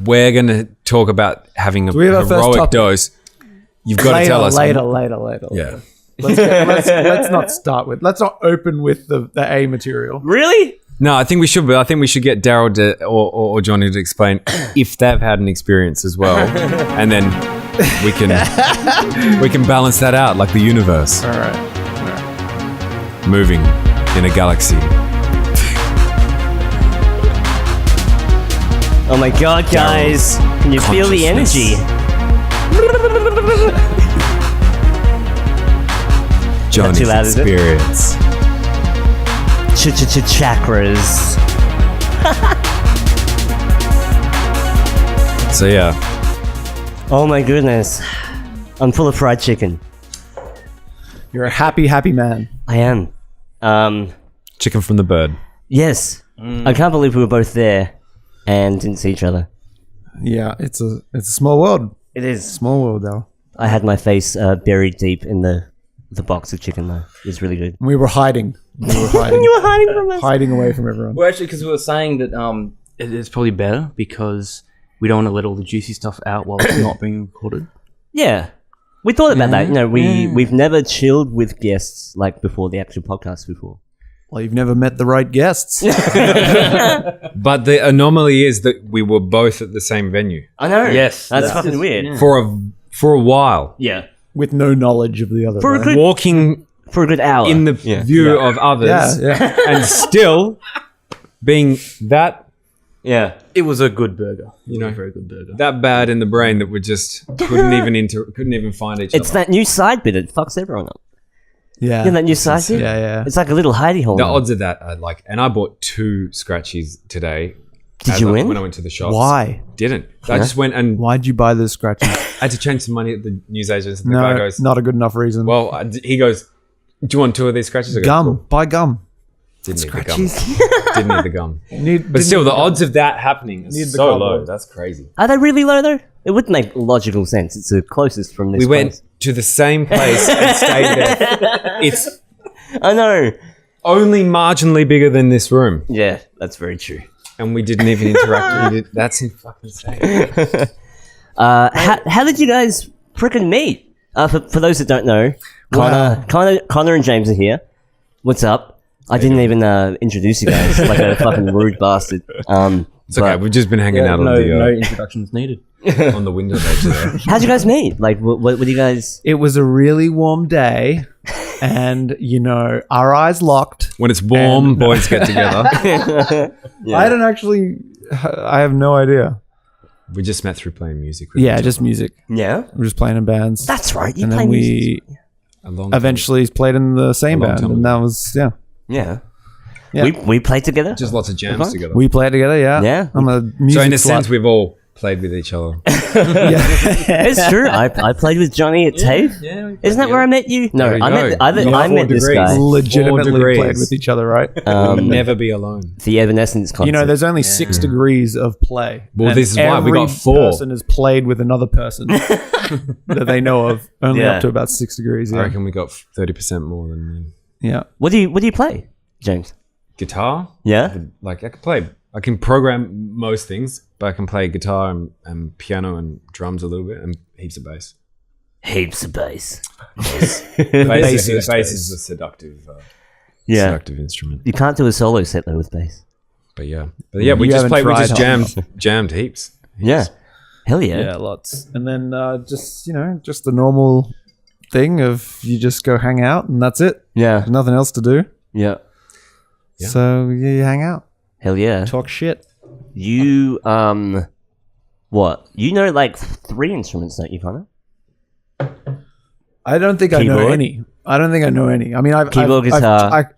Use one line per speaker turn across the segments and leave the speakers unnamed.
We're going to talk about having a heroic dose. You've got to tell us.
Later.
Yeah.
Let's not start with. Let's not open with the A material.
Really?
No, I think we should. But I think we should get Daryl or Johnny to explain if they've had an experience as well, and then we can balance that out like the universe.
All right.
Moving in a galaxy.
Oh my God, guys! Can you feel the energy?
Johnny's
too loud, is it?
experience.
Chakras.
So yeah.
Oh my goodness. I'm full of fried chicken.
You're a happy man.
I am.
Chicken from the bird.
Yes. I can't believe we were both there and didn't see each other.
Yeah, it's a small world.
It is.
Small world, though.
I had my face buried deep in the box of chicken, though. It was really good.
We were hiding.
You were hiding from us.
Hiding away from everyone.
Well, actually, because we were saying that it's probably better because we don't want to let all the juicy stuff out while it's not being recorded.
Yeah. We thought about that. You know, we've never chilled with guests like before the actual podcast before.
Well, you've never met the right guests.
But the anomaly is that we were both at the same venue.
I know.
Yes.
That's fucking weird.
Yeah.
For a while.
Yeah.
With no knowledge of the other.
For a
right?
good
Walking
for a good hour.
in the view of others.
Yeah.
And still being that,
It was a good burger.
a
very good burger.
that bad in the brain that we just couldn't even find each
It's
other.
that new side bit. It fucks everyone up.
Yeah.
You know that new side bit?
Yeah.
It's like a little hidey hole.
The odds of that are like, and I bought 2 scratchies today.
Did you win?
When I went to the shops.
Why?
Didn't. I just went and
Why'd you buy those scratches?
I had to change some money at the newsagents. And the guy
No,
goes,
not a good enough reason.
well, he goes, do you want 2 of these scratches? I go,
gum.
"Cool."
Buy gum.
Didn't need
Scratchies.
the gum. Didn't need the gum. But still, the odds of that happening
Need
is
the
so
gum.
low. That's crazy.
Are they really low though? It would make logical sense. It's the closest from this
We went
place.
to the same place and stayed there. It's
I know.
only marginally bigger than this room.
Yeah, that's very true.
And we didn't even interact. That's insane.
How did you guys frickin' meet? For those that don't know, Connor and James are here. What's up? I didn't even introduce you guys like a fucking rude bastard.
It's okay. We've just been hanging out
no
on
introductions needed.
on the window ledge there.
How'd you guys meet? Like, what do you guys?
It was a really warm day, and our eyes locked.
When it's warm, boys get together.
I don't actually. I have no idea.
We just met through playing music.
Yeah, just music.
Yeah,
We're just playing in bands.
that's right. You
and
play
then
music.
we eventually played in the same
A long
band,
time
and that was
Yeah.
Yeah.
We played together.
just lots of jams together.
we played together. Yeah,
Yeah.
I'm a music.
So in a
slut.
sense, we've all played with each other.
It's true. I played with Johnny at TAFE.
Yeah.
Isn't that where I met you? No,
There you
I met
go.
I met this
degrees.
guy.
legitimately
4 degrees.
played with each other, right?
We'll never be alone.
The Evanescence concert.
There's only 6 degrees of play.
Well,
and
this is why we got
every
4.
person has played with another person that they know of, only
Yeah.
up to about 6 degrees.
I
Yeah,
reckon we got 30% more than them.
yeah.
What do you play, James?
Guitar?
Yeah.
Like I can program most things, but I can play guitar and piano and drums a little bit and heaps of bass.
Heaps of bass.
Bass is a seductive instrument.
You can't do a solo set though with bass.
But yeah, we
You
just
haven't
played. We
tried
just
hard
jammed heaps.
Yeah. Hell yeah.
Yeah, lots. And then just the normal thing of you just go hang out and that's it.
Yeah.
There's nothing else to do.
Yeah.
Yeah.
So you hang out,
Hell yeah.
talk shit.
You what? You know like 3 instruments, don't you, Connor?
I don't think I know
Keyboard?
any. I mean,
Keyboard, guitar.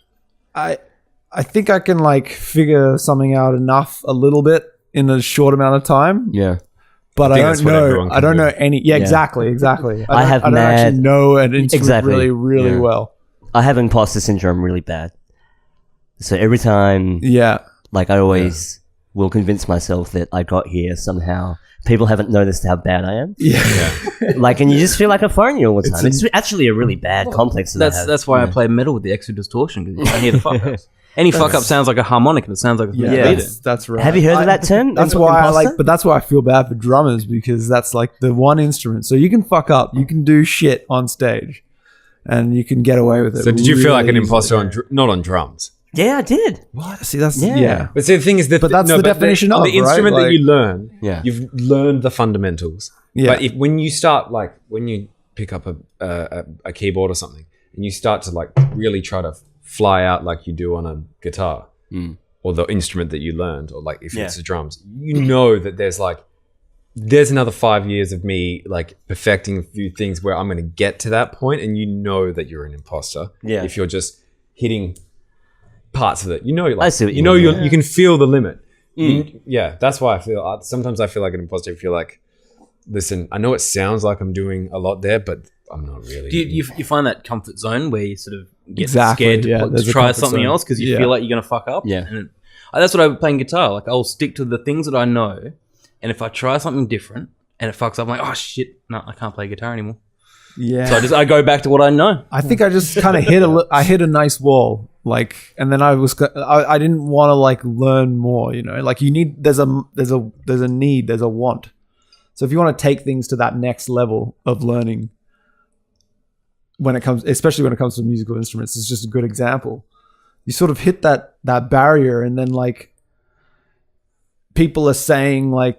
I think I can like figure something out enough a little bit in a short amount of time.
Yeah.
But
I
I
think
don't
that's what
know.
everyone
I
can
don't
do.
know any. Yeah, exactly.
I
don't actually know an instrument really
Yeah.
well.
I have imposter syndrome really bad. So every time
Yeah.
like I always will convince myself that I got here somehow. People haven't noticed how bad I am.
Yeah.
Like, and you just feel like a phony all the time. It's actually a really bad complex that I have.
That's why I play metal with the extra distortion because you can't hear the fuckers. Any fuck up sounds like a harmonic, and it sounds like a
Yeah.
That's right.
Have you heard of that term?
That's why I
Imposter?
but that's why I feel bad for drummers, because that's like the one instrument. So you can fuck up, you can do shit on stage, and you can get away with it.
So did you feel like an
really
imposter
easily.
not on drums?
Yeah, I did.
What? See, that's
Yeah.
yeah.
But see, the thing is that
But that's the definition of,
the instrument
right?
that you learn.
Yeah.
You've learned the fundamentals.
Yeah.
But when you start when you pick up a keyboard or something, and you start to really try to fly out like you do on a guitar or the instrument that you learned, or if it's the drums, you know that there's another 5 years of me perfecting a few things where I'm going to get to that point, and you know that you're an imposter if you're just hitting parts of it.
I see what you
know
mean,
you can feel the limit. That's why I feel sometimes I feel like an imposter. I feel like, listen, I know it sounds like I'm doing a lot there, but I'm not really.
Do you find that comfort zone where you sort of get
Exactly,
scared
yeah,
to
there's a
try
comfort
something
zone.
else because you
Yeah.
feel like you're going to fuck up?
Yeah.
And that's what I playing guitar. I'll stick to the things that I know, and if I try something different and it fucks up, I'm like, oh shit, no, I can't play guitar anymore.
Yeah.
So I go back to what I know.
I think I just kind of I hit a nice wall, and then I didn't want to learn more, you need, there's a need, there's a want. So if you want to take things to that next level of learning, especially when it comes to musical instruments, it's just a good example. You sort of hit that barrier, and then people are saying or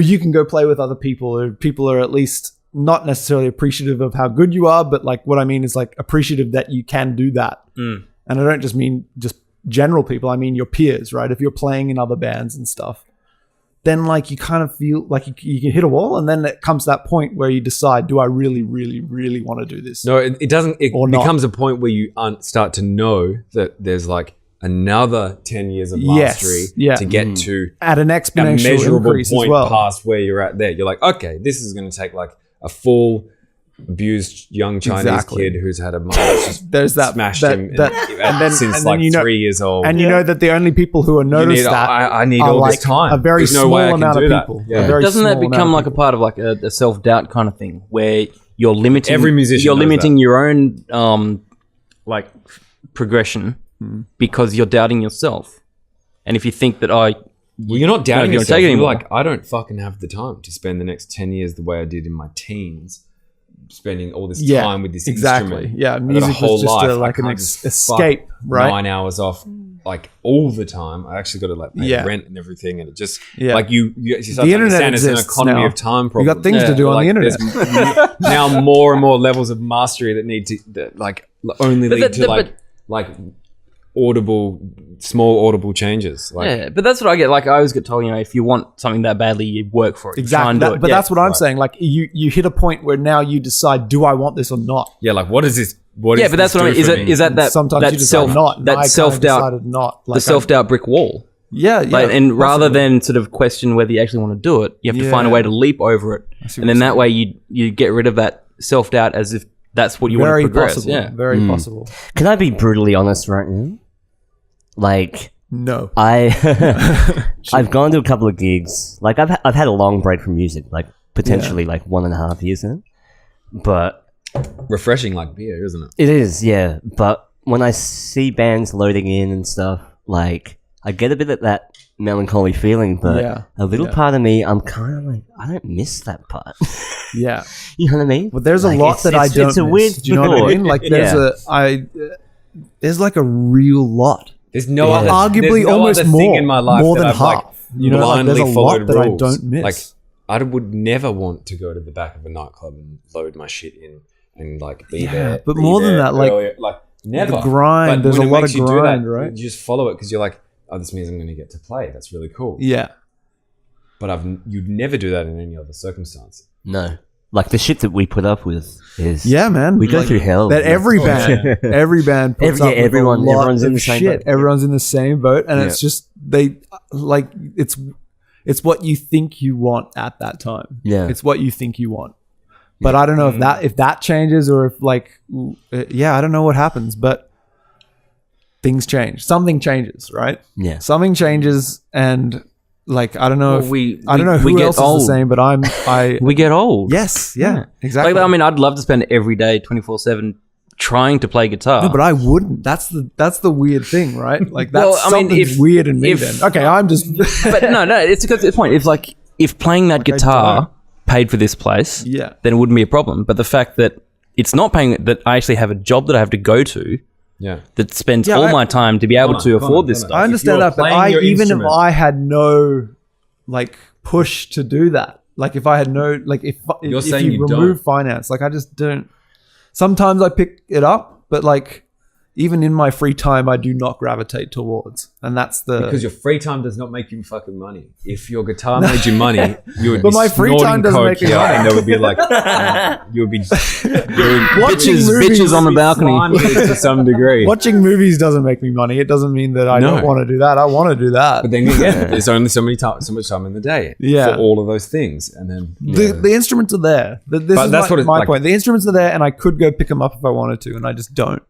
you can go play with other people, or people are at least not necessarily appreciative of how good you are, but what I mean is appreciative that you can do that. And I don't just mean just general people. I mean your peers, right? If you're playing in other bands and stuff, then you kind of feel like you can hit a wall, and then it comes to that point where you decide, do I really, really, really want to do this?
No, it doesn't. It
Or not.
becomes a point where you start to know that there's another 10 years of mastery
yeah.
to get to
At an
a
exponential
measurable
increase
point
as well.
past where you're at there. You're like, okay, this is going to take a full abused young Chinese
Exactly.
kid who's had a mother that's just
There's that
smashed
that-
him
that-
and
then-
since
and then 3
years old.
And you know that the only people who are
You
noticed
need,
that
I need
are
all this time.
a very
There's no
small
way I can
amount
do
of
that.
people.
Yeah.
A very
Doesn't that
small
become
amount
a
of
part of a self-doubt kind of thing where you're limiting
Every musician
you're
knows
limiting
that.
your own progression because you're doubting yourself. And if you think that
Well, you're not doubting
you don't
yourself.
take it
You're
anymore.
like, I don't fucking have the time to spend the next 10 years the way I did in my teens, spending all this
Yeah,
time with this
exactly.
instrument.
Yeah,
I got a
music
whole
was just
life. I
an
can't just fuck
escape, right?
9 hours off, all the time. I actually got to pay
Yeah.
rent and everything, and it just
Yeah.
you start
The
to
internet
understand it's an
exists
economy
now.
of time.
You
Problem.
got things to do on the internet.
There's now more and more levels of mastery that need to only
But
lead
that-
to small audible changes.
yeah, but that's what I get. I always get told, if you want something that badly, you work for it. You try
Exactly.
and do it.
But
Yeah.
that's what I'm saying. You hit a point where now you decide, do I want this or not?
Yeah, what is this? What
Yeah,
does
but that's
this
what I
do
mean.
for me?
Is that
Sometimes
that
you decide
self
not.
that self doubt
decided not.
the self doubt brick wall?
Yeah, yeah.
And rather
possibly.
than sort of question whether you actually want to do it, you have to find a
Yeah.
way to leap over it,
see
and
what
then
you're
that way you get rid of that self doubt as if that's what you
very
want to progress.
possible.
Yeah.
Very possible.
Can I be brutally honest right now?
No.
I've gone to a couple of gigs. I've had a long break from music, potentially 1.5 years now. But
refreshing like beer, isn't it?
it is, yeah. But when I see bands loading in and stuff, I get a bit of that melancholy feeling. But
Yeah.
a little
Yeah.
part of me, I'm kind of I don't miss that part.
Yeah.
You know what I mean?
Well, there's a lot
it's-
that I
it's-
don't
It's a
miss.
weird
Do you know what I
thought.
mean? There's a real lot.
There's no
Yeah.
other,
Arguably
there's no
almost
other
more.
thing in my life
More
that
than
I've,
half. There's
blindly
a lot
followed
that I
rules.
don't miss.
I would never want to go to the back of a nightclub and load my shit in and be there.
but
be
more than
there
that,
earlier. never
the grind,
But
there's
when
a
it
lot
makes
of
you do
grind,
that,
right?
You just follow it because you're like, oh, this means I'm going to get to play. That's really cool.
Yeah.
But you'd never do that in any other circumstance.
No. The shit that we put up with is...
Yeah, man.
We go through hell.
That every band puts up with
everyone's
a
in
lot
the same
of shit.
boat.
Everyone's in the same boat, and
Yeah.
it's just it's what you think you want at that time.
Yeah.
It's what you think you want. But I don't know if that changes or if I don't know what happens, but things change. Something changes, right?
Yeah.
Something changes, and I don't know
Well,
I don't know
we
who
get
else is
old.
the same, but I
We get old.
yes, yeah, exactly.
I'd love to spend every day 24/7 trying to play guitar.
No, but I wouldn't. That's the weird thing, right? Like that's
Well, I mean,
something's weird in me. Then okay, I'm just.
But no, it's because the point. If playing that guitar paid for this place,
Yeah.
then it wouldn't be a problem. But the fact that it's not paying, that I actually have a job that I have to go to, that spends all my time to be able to afford this stuff.
I understand that, but even if I had no like push to do that, like if I had no like if you remove finance, like I just don't. Sometimes I pick it up, but like even in my free time, I do not gravitate towards, and that's
because your free time does not make you fucking money. If your guitar made you money, you would
But
be
my free time doesn't make me money.
and there would be like you would be
bitches on the balcony
to some degree.
Watching movies doesn't make me money. It doesn't mean that I don't want to do that. I want to do that.
But then again, there's only so much time in the day for all of those things, and then
the instruments are there. That's my point. The instruments are there, and I could go pick them up if I wanted to, and I just don't.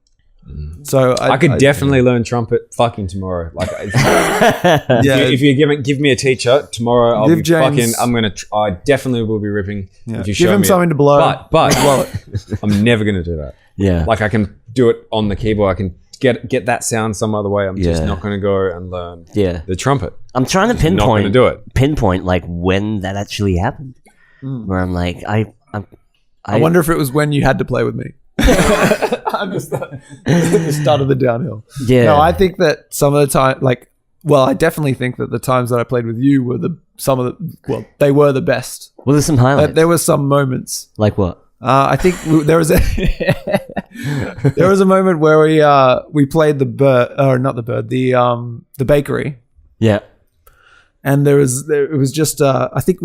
So I could
definitely learn trumpet fucking tomorrow. Like, if you give me a teacher tomorrow, I'll be
James,
fucking. I definitely will be ripping. If you
give him something to blow.
But I'm never gonna do that.
Yeah,
like I can do it on the keyboard. I can get that sound some other way. I'm just not gonna go and learn. the trumpet.
I'm trying to pinpoint.
Not gonna do it.
Pinpoint like when that actually happened. Where I'm like, I
wonder if it was when you had to play with me. I'm just the start of the downhill.
Yeah.
No, I think that some of the time, I definitely think that the times that I played with you were they were the best.
Well, there's some highlights.
There were some moments.
Like what?
I think there was a moment where we played the bakery.
Yeah.
And it was just I think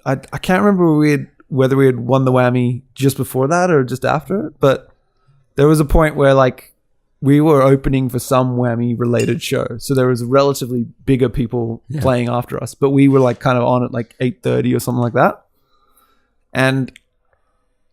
I can't remember whether we had won the whammy just before that or just after it, but there was a point where like we were opening for some whammy related show, so there was relatively bigger people playing after us, but we were like kind of on at like 8:30 or something like that. And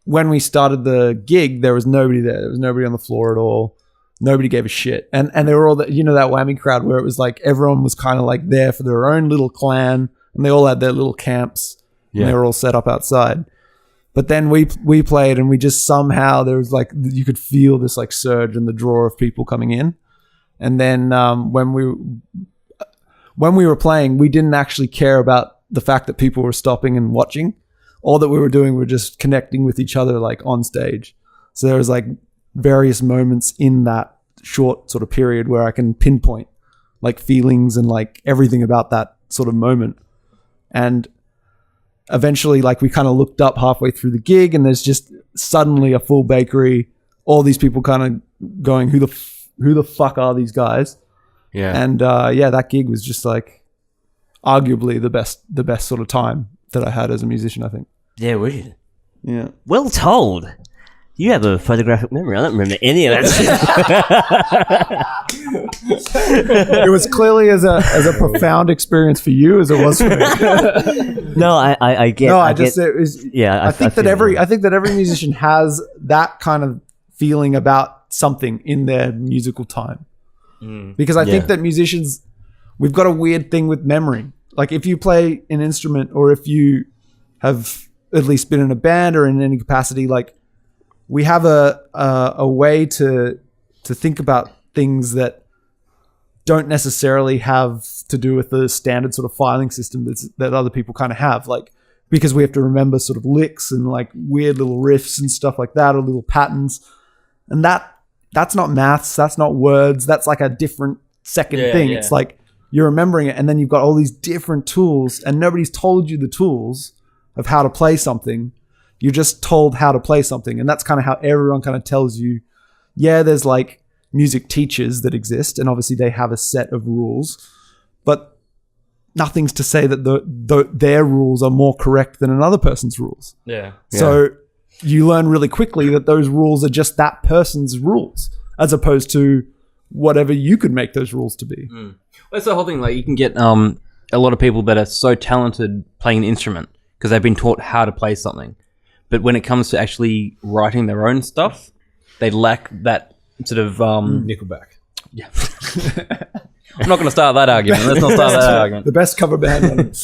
when we started the gig, there was nobody there. There was nobody on the floor at all. Nobody gave a shit, and they were all that whammy crowd where it was like everyone was kind of like there for their own little clan, and they all had their little camps. And they were all set up outside. But then we played, and we just somehow, there was like, you could feel this like surge in the draw of people coming in. And then when we were playing, we didn't actually care about the fact that people were stopping and watching. All that we were doing were just connecting with each other like on stage. So there was like various moments in that short sort of period where I can pinpoint like feelings and like everything about that sort of moment. And eventually, like we kind of looked up halfway through the gig, and there's just suddenly a full bakery. All these people kind of going, "Who the fuck are these guys?"
Yeah.
And that gig was just like arguably the best sort of time that I had as a musician, I think.
Yeah, weird.
Yeah.
Well told. You have a photographic memory. I don't remember any of that shit.
It was clearly as a profound experience for you as it was for me.
No, I get.
No,
I think that
every musician has that kind of feeling about something in their musical time. Because I think that musicians, we've got a weird thing with memory. Like if you play an instrument, or if you have at least been in a band or in any capacity, like we have a way to think about things that don't necessarily have to do with the standard sort of filing system that other people kind of have, like because we have to remember sort of licks and like weird little riffs and stuff like that, or little patterns, and that's not maths, that's not words, that's like a different second thing. It's like you're remembering it, and then you've got all these different tools, and nobody's told you the tools of how to play something. You're just told how to play something. And that's kind of how everyone kind of tells you, there's like music teachers that exist, and obviously they have a set of rules, but nothing's to say that their rules are more correct than another person's rules.
Yeah.
So you learn really quickly that those rules are just that person's rules, as opposed to whatever you could make those rules to be.
Well, that's the whole thing. Like you can get a lot of people that are so talented playing an instrument because they've been taught how to play something. But when it comes to actually writing their own stuff, they lack that sort of...
Nickelback.
Yeah. I'm not going to start that argument. Let's not start that argument.
The best cover band.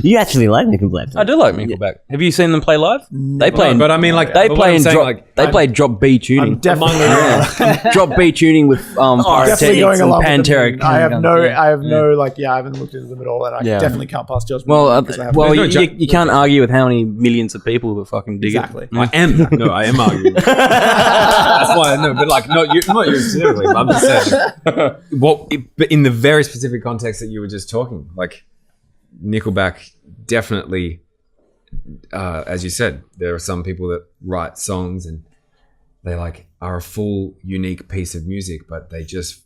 You actually like Nickelback?
I do like Nickelback. Have you seen them play live? They play,
but I mean, like
they
but
play
what I'm
in
saying,
drop.
like,
They play drop B tuning.
Definitely
Drop B tuning with
definitely
pyrotechnics
going
and
along with
Pantera.
them. I have no,
Yeah.
I haven't looked into them at all, and I
Yeah.
definitely can't pass judgment.
Well,
because I have
well,
no-
you can't argue with how many millions of people that fucking dig
Exactly.
it.
I am arguing. That's why I know, but like not you specifically. But I'm just saying, but in the very specific context that you were just talking, like Nickelback, definitely, as you said, there are some people that write songs and they like are a full, unique piece of music, but they just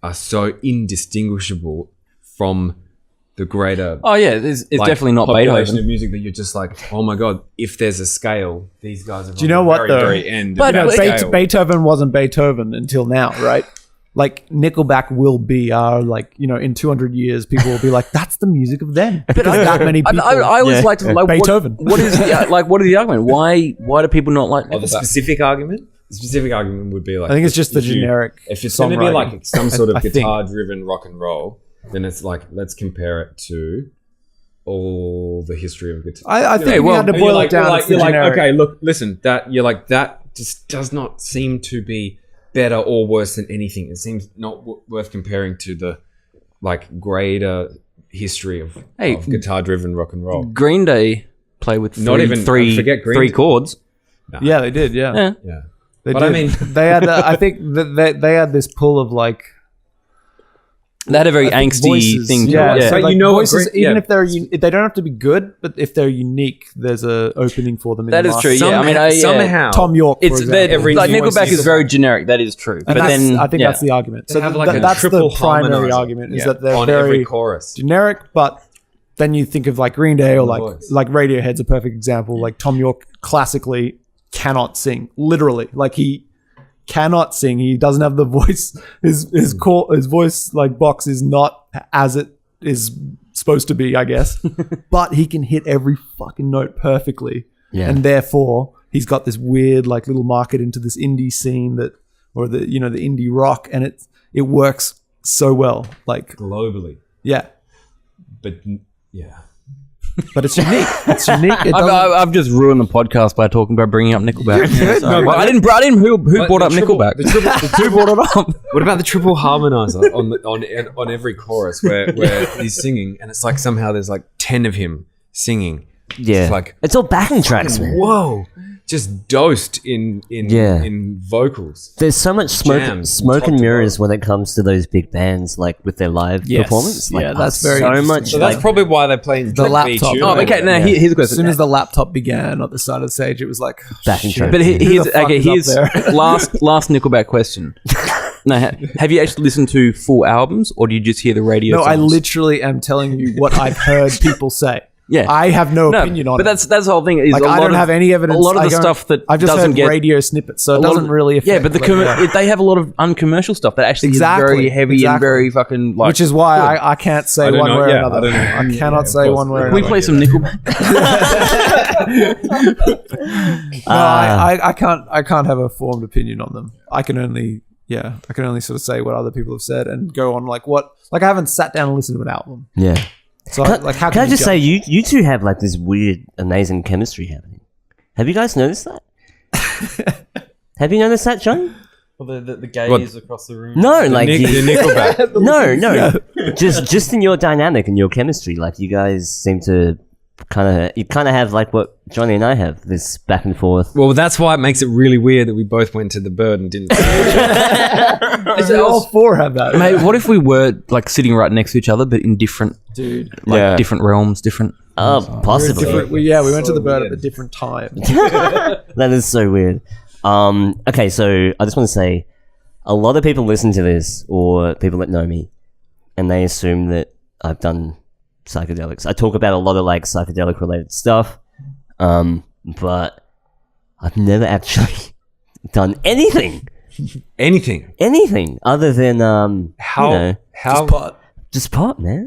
are so indistinguishable from the greater.
Oh yeah, it's
like,
definitely not
population
Beethoven.
of music that you're just like, oh my god, if there's a scale, these guys are.
Do you know what,
very,
though?
very end.
But-
of that scale.
Beethoven wasn't Beethoven until now, right? Like Nickelback will be like, in 200 years, people will be like, that's the music of them. Because that many people.
I always like to like
Beethoven.
What is what is the argument? Why do people not like
Oh, the specific argument? The specific argument would be like,
I think it's just the
if you-
generic.
If it's going to be
songwriting.
like some sort of
I think.
guitar-driven rock and roll, then it's like, let's compare it to all the history of guitar.
I think we had to
And
boil it down. It's the
you're like,
generic.
okay, look, listen, that just does not seem to be better or worse than anything. It seems not worth comparing to the like greater history of guitar-driven rock and roll.
Green Day play with
Not even- forget Green
three
Day.
chords?
Yeah, they did. Yeah,
Yeah.
Yeah,
they
but
did.
I mean,
they had. I think that they had this pull of like
They had a very
I think
angsty
voices.
thing to
Yeah,
it. Yeah.
so
But
like
you know what
voices,
Green-
even
yeah.
if they don't have to be good, but if they're unique, there's a opening for them. In
That
the
is
market.
true. Yeah, I mean,
somehow
Tom York, for
It's
example.
like
voice
Nickelback
is
is very generic. That is true.
And
But then
I think that's the argument. So
have like a
that's the
triple
primary
harmonizer.
argument is
Yeah.
that they're
on
very
every chorus.
generic, but then you think of like Green Day or
The
like
voice.
Radiohead's a perfect example. Like Tom York classically cannot sing, literally. Like he cannot sing. He doesn't have the voice. His voice like box is not as it is supposed to be, I guess. But he can hit every fucking note perfectly, and therefore he's got this weird like little market into this indie scene or the indie rock, and it works so well. Like
globally,
yeah.
but yeah.
But it's unique. It's unique. It doesn't-
I've just ruined the podcast by talking about bringing up Nickelback.
No,
Well,
but-
I didn't. Who
But
brought
the
up
triple-
Nickelback?
Who brought it up? What about the triple harmonizer on every chorus where he's singing and it's like somehow there's like 10 of him singing.
Yeah,
It's like
it's all backing tracks, man.
whoa, just dosed in vocals.
There's so much
Jams,
smoke
top
and
to
mirrors when it comes to those big bands, like with their live
Yes.
performance. Like,
Yeah, that's
so
very interesting.
much.
So that's
like,
probably why they're playing
The laptop.
Oh, okay. Now here's a
as
question.
soon as the laptop began at the side of the stage, it was like
Backing
shit.
track.
But
Who
here's
the fuck is up
here's
there?
last Nickelback question. Now, have you actually listened to full albums, or do you just hear the radio?
No, I
songs?
literally am telling you what I've heard people say.
Yeah.
I have no opinion on
but
it.
that's the whole thing. Is
Like
a
I
lot
don't
of,
have any evidence.
A lot of
I
the
don't-
stuff that
I've just
doesn't
heard
get
radio snippets, so it
a lot
doesn't
of-
really affect.
Yeah, but they have a lot of uncommercial stuff that actually
Exactly,
is very heavy and
exactly.
very fucking like.
which is why I can't say
I don't
one
know,
way or
yeah,
another.
I don't know.
I cannot
Yeah,
say
of
one way or
course.
Can we
another.
play some Nickelback?
No, I can't have a formed opinion on them. I can only sort of say what other people have said and go on like I haven't sat down and listened to an album.
yeah.
So
Can,
like how
can I
you
just
judge?
say you two have like this weird, amazing chemistry happening? Have you guys noticed that? Have you noticed that, John?
Well, the gays across the room.
No, like
the Nickelback.
no. Just in your dynamic and your chemistry, like you guys seem to kind of have like what Johnny and I have, this back and forth.
Well, that's why it makes it really weird that we both went to the Bird and didn't.
all four have that.
Mate, what if we were like sitting right next to each other, but in different, different realms, different?
Possibly.
We went to the Bird at a different time.
That is so weird. Okay, so I just want to say, a lot of people listen to this, or people that know me, and they assume that I've done psychedelics. I talk about a lot of like psychedelic related stuff, but I've never actually done anything other than just pot, man.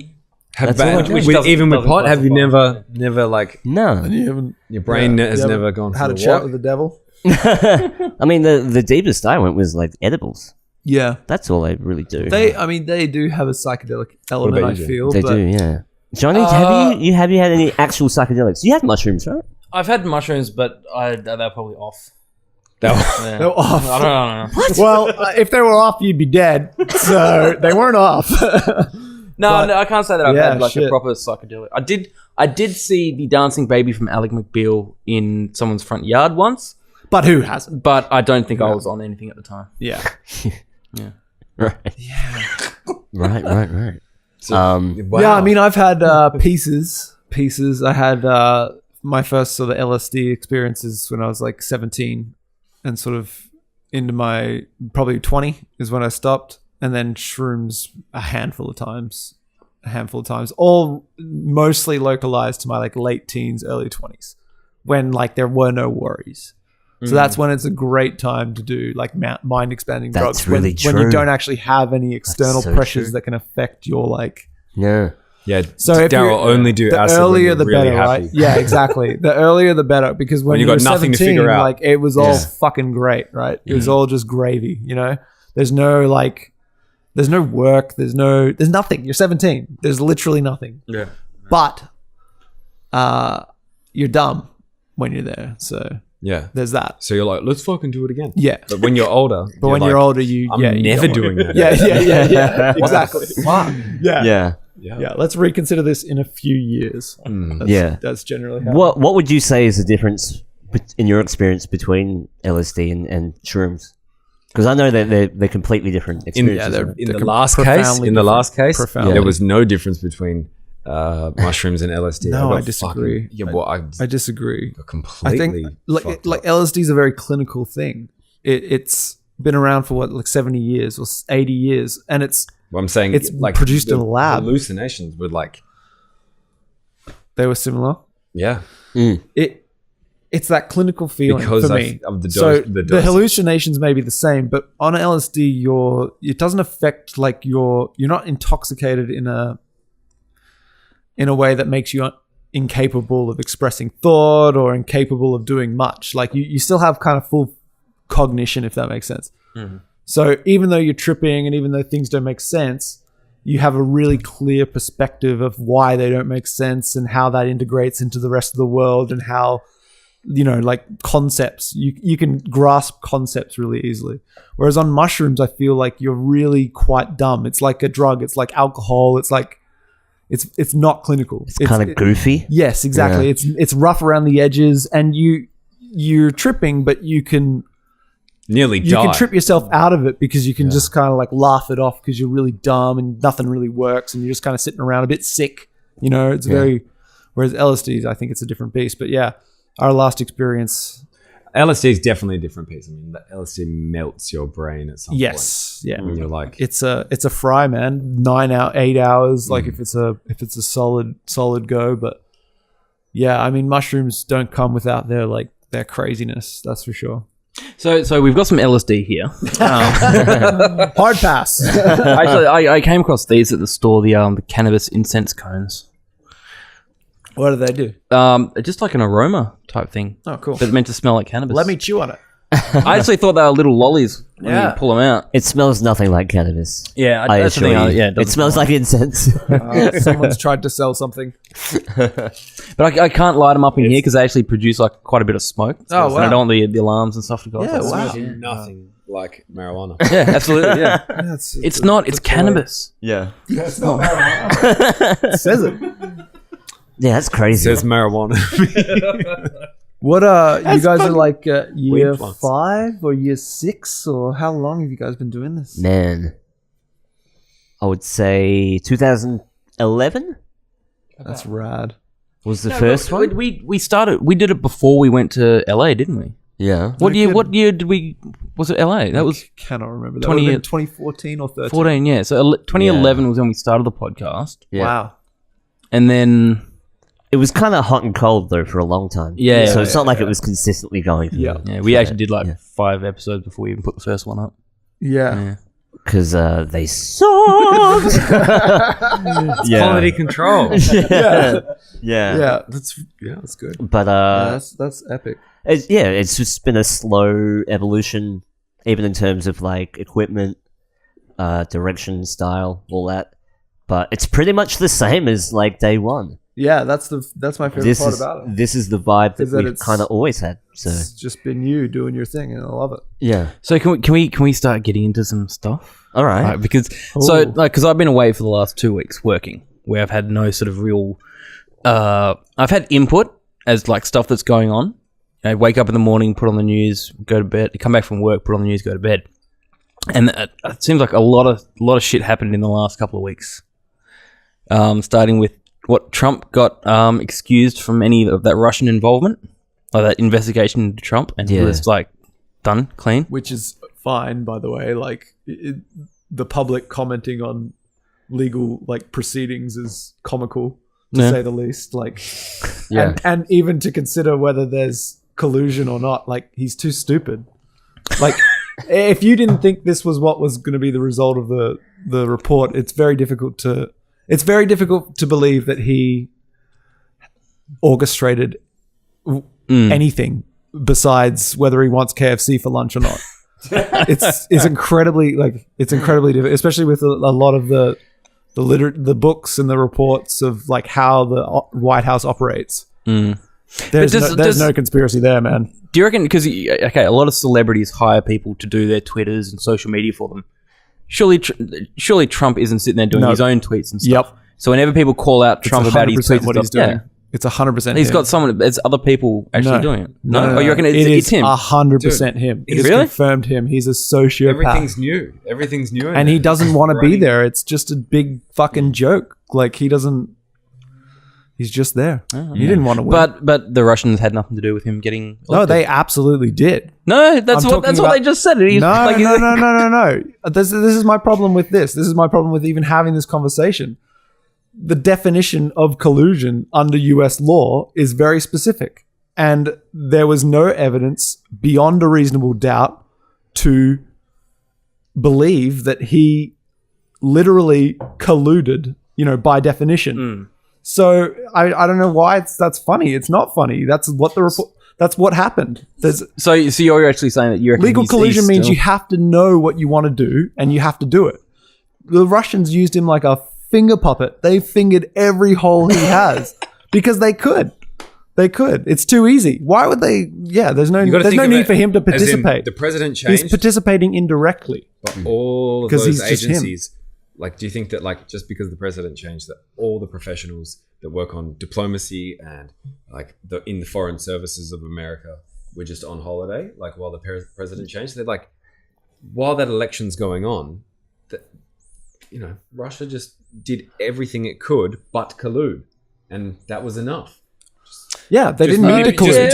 That's all I do.
Even with pot, have you never like
No.
You haven't
your brain has
you
never
haven't
gone
had
for
a
the
chat
walk?
with the devil.
I mean, the deepest I went was like edibles.
Yeah.
That's all they really do.
They do have a psychedelic element, I
you?
feel.
They
but
do, yeah. Johnny, have you had any actual psychedelics? You had mushrooms, right?
I've had mushrooms, but they're probably off.
They're off.
I don't know.
Well, if they were off, you'd be dead. So they weren't off.
No, I can't say that I've had like
shit.
a proper psychedelic. I did see the dancing baby from Alec McBeal in someone's front yard once,
But who hasn't?
but I don't think I was on anything at the time.
Yeah.
Right. Yeah. Right.
So,
Yeah, I mean, I've had pieces. I had my first sort of LSD experiences when I was like 17 and sort of into my probably 20 is when I stopped. And then shrooms a handful of times, all mostly localized to my like late teens, early 20s when like there were no worries. So that's when it's a great time to do like mind expanding drugs.
That's really
when you
true.
don't actually have any external
so
pressures
true.
that can affect your like.
Yeah.
yeah.
So if
Daryl
you-
only do
The
acid
earlier
when
the
you're really
better,
happy.
right? Yeah, exactly. The earlier the better, because when
you
you
got
were
nothing to
17,
figure out.
like it was all
Yeah.
fucking great, right? It was all just gravy, you know. There's no work. There's nothing. You're 17. There's literally nothing.
Yeah.
But you're dumb when you're there. So
Yeah.
there's that.
So you're like, let's fucking do it again.
Yeah.
But when you're older,
But when you're older, you
I'm
you
never
don't
doing
want-
that.
Yeah. Exactly. Yeah.
Yeah.
Yeah. Let's reconsider this in a few years. That's generally how.
What would you say is the difference in your experience between LSD and shrooms? Because I know that they're completely different experiences.
they're-
in
They're
the last case,
profoundly different. Profoundly.
there was no difference between mushrooms and LSD.
No,
got
I disagree.
I
I disagree.
got
I
completely
think like
fucked
like
up.
LSD is a very clinical thing. It's been around for like 70 years or 80 years, and it's
Well, I'm saying
it's
like
produced
the
in a lab.
Hallucinations were like,
they were similar.
yeah,
It's that clinical feeling
Because
for
of-
me.
of the
so
dose- the
the
dose.
hallucinations may be the same, but on LSD, it doesn't affect like you're not intoxicated in a way that makes you incapable of expressing thought or incapable of doing much. Like you still have kind of full cognition, if that makes sense. So even though you're tripping and even though things don't make sense, you have a really clear perspective of why they don't make sense and how that integrates into the rest of the world and how, you know, like concepts, you can grasp concepts really easily. Whereas on mushrooms, I feel like you're really quite dumb. It's like a drug. It's like alcohol. It's like, it's not clinical.
It's kind of goofy.
Yes, exactly.
Yeah.
It's rough around the edges and you're tripping, but you can trip yourself out of it because you can just kind of like laugh it off because you're really dumb and nothing really works and you're just kind of sitting around a bit sick. You know, it's very, whereas LSD, I think it's a different beast. But yeah, our last experience.
LSD is definitely a different piece. I mean, the LSD melts your brain at some point.
Yes. Yeah.
When you're like,
It's a fry, man. 8 hours. Like if it's a solid go. But yeah, I mean, mushrooms don't come without their craziness. That's for sure.
So we've got some LSD here.
Hard pass.
Actually, I came across these at the store, the cannabis incense cones.
What do they do?
Just like an aroma type thing.
Oh, cool.
But meant to smell like cannabis.
Let me chew on it.
I actually thought they were little lollies when you pull them out.
It smells nothing like cannabis.
Yeah,
I
that's the
assure
thing.
you.
It
It smells like incense.
Someone's tried to sell something.
But I can't light them up in here because they actually produce like quite a bit of smoke. So
Oh,
I
wow.
don't want the alarms and stuff to go off.
Yeah,
That's-
wow.
smells nothing like marijuana.
Yeah, absolutely. Yeah, it's not. It's
that's the way.
cannabis.
Yeah.
It says it.
Yeah, that's crazy.
It says marijuana.
What you guys are like year
Weed plants.
5 or year 6 or how long have you guys been doing this?
Man. I would say 2011
That's rad.
was the first one.
We started. We did it before we went to LA, didn't we?
Yeah.
What
No
year?
kidding.
What year did we? Was it LA? That was
Cannot remember. That
20
would have been 2014 or 13.
14. Yeah. So 2011 was when we started the podcast,
Yeah.
Wow.
and then
It was kind of hot and cold though for a long time.
Yeah,
So
yeah,
it's not like it was consistently going.
Yeah.
we actually did like 5 episodes before we even put the first one up.
Yeah.
Because they sucked.
Quality control.
Yeah.
Yeah. That's good.
But
That's epic.
it's just been a slow evolution, even in terms of like equipment direction, style, all that. But it's pretty much the same as like day one.
Yeah, that's my favorite part about it.
This is the vibe that
that
we've kind of always had. So
It's just been you doing your thing, and I love it.
yeah,
So can we start getting into some stuff?
all right.
Right, because I've been away for the last 2 weeks working, where I've had no sort of real. I've had input as like stuff that's going on. I wake up in the morning, put on the news, go to bed. Come back from work, put on the news, go to bed. And it seems like a lot of shit happened in the last couple of weeks. Starting with what Trump got excused from any of that Russian involvement, like that investigation into Trump, and he was like done, clean.
Which is fine, by the way. Like the public commenting on legal like proceedings is comical, to say the least. Like, and even to consider whether there's collusion or not, like he's too stupid. Like, if you didn't think this was what was going to be the result of the report, it's very difficult to believe that he orchestrated anything besides whether he wants KFC for lunch or not. It's incredibly difficult, especially with a lot of the books and the reports of like how the White House operates. There's no conspiracy there, man.
Do you reckon? Because a lot of celebrities hire people to do their Twitters and social media for them. Surely Trump isn't sitting there doing his own tweets and stuff.
Yep.
So whenever people call out Trump about his tweets,
what
and
he's
stuff,
doing, it's 100%.
he's got someone. There's other people actually doing it. No, you reckon it's him?
100% him. It is
really?
confirmed him. He's a sociopath.
Everything's new,
and he doesn't want to be there. It's just a big fucking joke. Like he doesn't. He's just there. He didn't want to win.
But the Russians had nothing to do with him getting elected.
No, they absolutely did.
No, that's what they just said.
No. This is my problem with this. This is my problem with even having this conversation. The definition of collusion under US law is very specific. And there was no evidence beyond a reasonable doubt to believe that he literally colluded, by definition. So I don't know why that's funny. It's not funny. That's what the report. That's what happened.
So you're actually saying that you reckon
legal collusion means you have to know what you want to do and you have to do it. The Russians used him like a finger puppet. They fingered every hole he has because they could. They could. It's too easy. Why would they? Yeah, there's no need for him to participate.
The president changed.
He's participating indirectly.
But all of those agencies. Like, do you think that, like, just because the president changed, that all the professionals that work on diplomacy and, like, in the foreign services of America were just on holiday? Like, while the president changed, they're like, while that election's going on, Russia just did everything it could but collude, and that was enough.
Yeah, they didn't need to collude.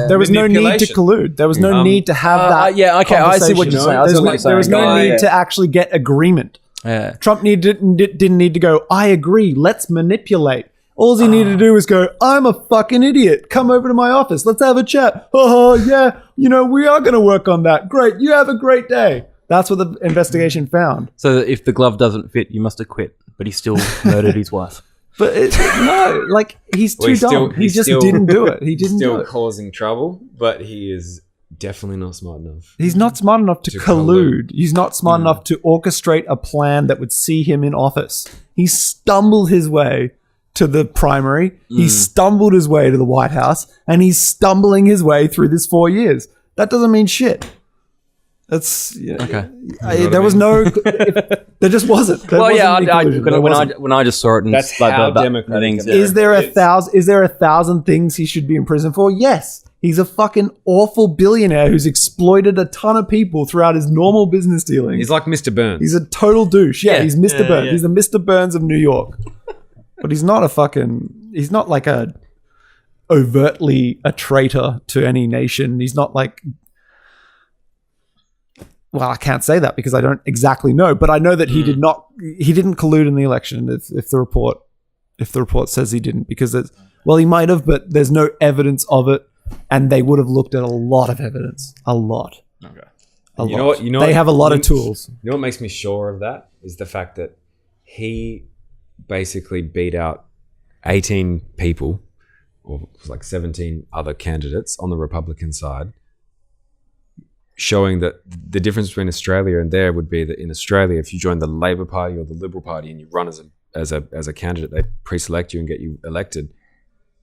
There was no need to collude. There was no need to have that.
I see what you're saying.
There was no need to actually get agreement.
Yeah.
Trump didn't need to go, I agree, let's manipulate. All he needed to do was go, I'm a fucking idiot. Come over to my office. Let's have a chat. Oh, yeah, we are going to work on that. Great. You have a great day. That's what the investigation found.
So if the glove doesn't fit, you must have quit. But he still murdered his wife.
But he's too dumb. He just didn't do it. He didn't do it.
Still causing trouble, but he is definitely not smart enough.
He's not smart enough to collude. He's not smart enough to orchestrate a plan that would see him in office. He stumbled his way to the primary. He stumbled his way to the White House, and he's stumbling his way through this 4 years. That doesn't mean shit. That's
okay.
There was no. There just wasn't.
When I just saw it, and
that's how democratic.
Is there a thousand things he should be in prison for? Yes. He's a fucking awful billionaire who's exploited a ton of people throughout his normal business dealings.
He's like Mr. Burns.
He's a total douche. Yeah, he's Mr. Burns. Yeah. He's the Mr. Burns of New York. But he's not he's not like overtly a traitor to any nation. He's not like. Well, I can't say that because I don't exactly know, but I know that he didn't collude in the election if the report says he didn't, because he might have, but there's no evidence of it, and they would have looked at a lot of evidence. A lot. Okay. You know they have a lot of tools.
You know what makes me sure of that is the fact that he basically beat out 18 people, or like 17 other candidates on the Republican side, showing that the difference between Australia and there would be that in Australia, if you join the Labor Party or the Liberal Party and you run as a candidate, they pre-select you and get you elected.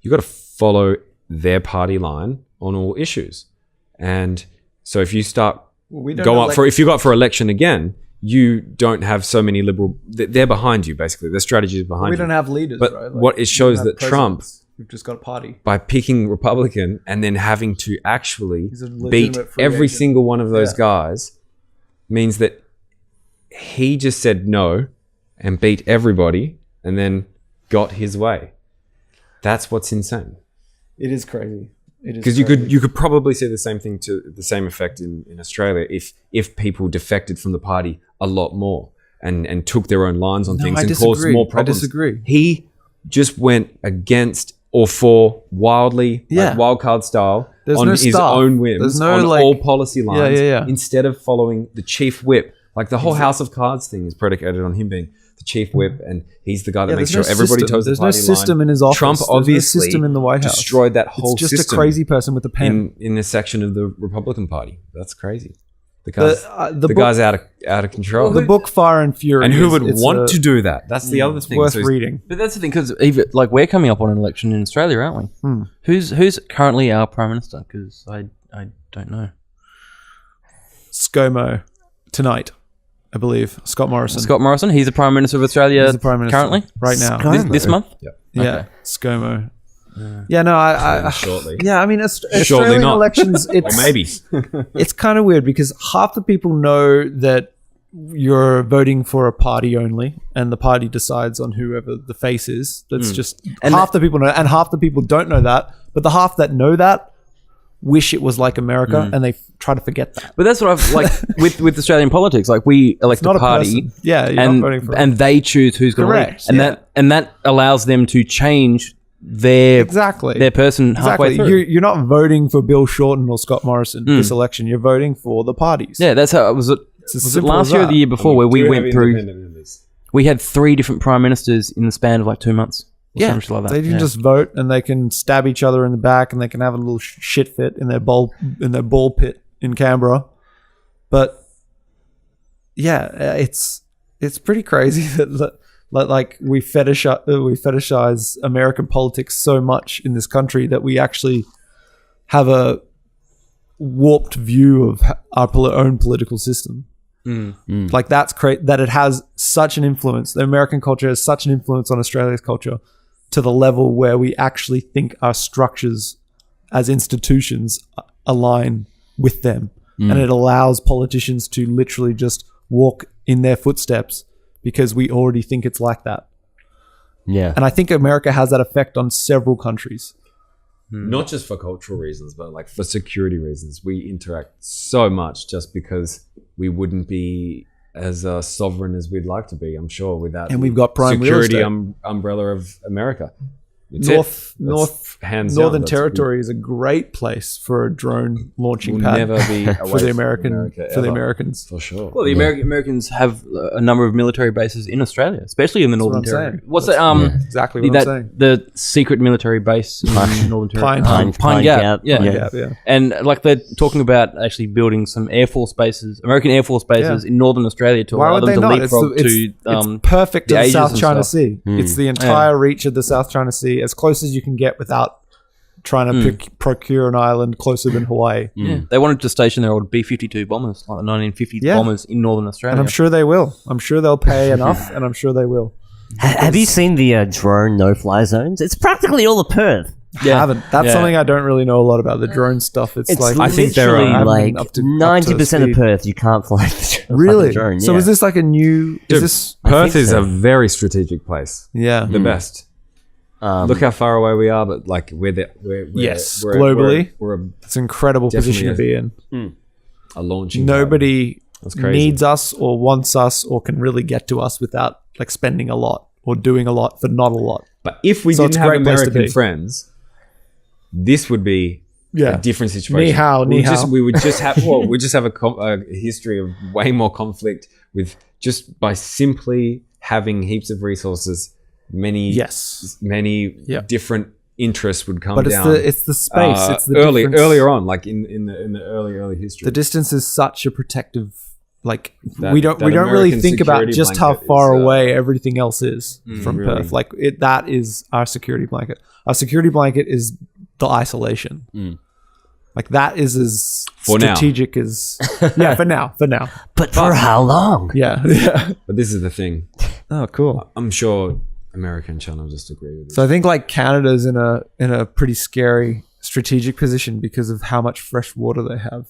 You got to follow their party line on all issues, and so if you start if you go up for election again, you don't have so many liberal. They're behind you basically. Their strategy is behind you.
We don't have leaders,
but
right?
what it shows that Trump.
We've just got a party.
By picking Republican and then having to actually beat
free
every
agent.
single one of those guys means that he just said no and beat everybody and then got his way. That's what's insane.
It is crazy. It is
because you could probably see the same thing to the same effect in Australia if people defected from the party a lot more and took their own lines on things and caused more problems.
I disagree.
He just went against or for wildly, like wild card style, on his own whims, on all policy lines, instead of following the chief whip. Like the whole House of Cards thing is predicated on him being the chief whip, and he's the guy that makes sure everybody toes the party line.
There's no system in his office.
Trump obviously
system in the White House.
Destroyed that whole system.
It's just a crazy person with a pen
in a section of the Republican Party. That's crazy. The guy's out of control.
The book Fire and Fury.
And who would want to do that? That's the other thing.
Worth reading.
But that's the thing, because even like we're coming up on an election in Australia, aren't we? Who's currently our prime minister? Because I don't know.
ScoMo tonight, I believe. Scott Morrison.
Scott Morrison. He's the prime minister of Australia.
He's the prime minister
currently,
right now.
This month.
Yeah, ScoMo. Yeah, no, I
shortly.
Yeah, I mean, Australian elections. It's
or maybe
it's kind of weird because half the people know that you're voting for a party only, and the party decides on whoever the face is. That's just half the people know, and half the people don't know that. But the half that know that wish it was like America, and they try to forget that.
But that's what I've like with Australian politics. Like we elect a party,
you're not voting for
and they choose who's going to lead, and that allows them to change their person halfway through.
You're not voting for Bill Shorten or Scott Morrison this election. You're voting for the parties.
Yeah, that's how it was. Was it last year or the year before where we went through? We had 3 different prime ministers in the span of like 2 months.
Yeah, like that. They can just vote and they can stab each other in the back and they can have a little shit fit in their ball pit in Canberra. But yeah, it's pretty crazy that like we fetishize American politics so much in this country that we actually have a warped view of our own political system. Like that's that it has such an influence. The American culture has such an influence on Australia's culture to the level where we actually think our structures as institutions align with them. And it allows politicians to literally just walk in their footsteps because we already think it's like that.
Yeah.
And I think America has that effect on several countries.
Not just for cultural reasons, but like for security reasons. We interact so much just because we wouldn't be as sovereign as we'd like to be, I'm sure, without
and we've got prime
security
real estate.
Umbrella of America.
Northern Territory is a great place for a drone launching pad.
Never be away
for the
from
Americans
for sure.
Well, the Americans have a number of military bases in Australia, especially in the Northern Territory. What's that?
Exactly what I'm saying.
The secret military base in Northern Territory.
Pine Gap.
Yeah. And like they're talking about actually building some Air Force bases, American Air Force bases in Northern Australia to allow them to leapfrog
it's perfect to the South China Sea. It's the entire reach of the South China Sea, as close as you can get without trying to procure an island closer than Hawaii.
Yeah. They wanted to station their old B-52 bombers, like the 1950s bombers in Northern Australia.
And I'm sure they will. I'm sure they'll pay enough, and I'm sure they will.
Have you seen the drone no-fly zones? It's practically all of Perth.
I haven't. That's something I don't really know a lot about, the drone stuff. It's like
I think there are like 90% of Perth you can't fly the drone.
Really?
Drone,
So is this like a new...
Perth is a very strategic place.
Yeah.
The best. Look how far away we are, but like we're
globally, it's an incredible position to be in.
A launching.
Nobody needs us or wants us or can really get to us without like spending a lot or doing a lot for not a lot.
But if we didn't have American friends, this would be a different situation.
Ni hao.
We would just have a history of way more conflict with just by simply having heaps of resources. Many different interest would come
But
down.
it's the space. It's the difference.
earlier on, like in the early history.
The distance is such a protective. Like
That-
we don't
that
really
American
think about
security
just how
blanket
far
is,
away everything else is from
really.
Perth. Like that is our security blanket. Our security blanket is the isolation. Like that is as
For now.
strategic as for now.
But for how long?
Yeah.
But this is the thing.
Oh, cool.
I'm sure America and China will just agree with this.
So I think like Canada's in a pretty scary strategic position because of how much fresh water they have.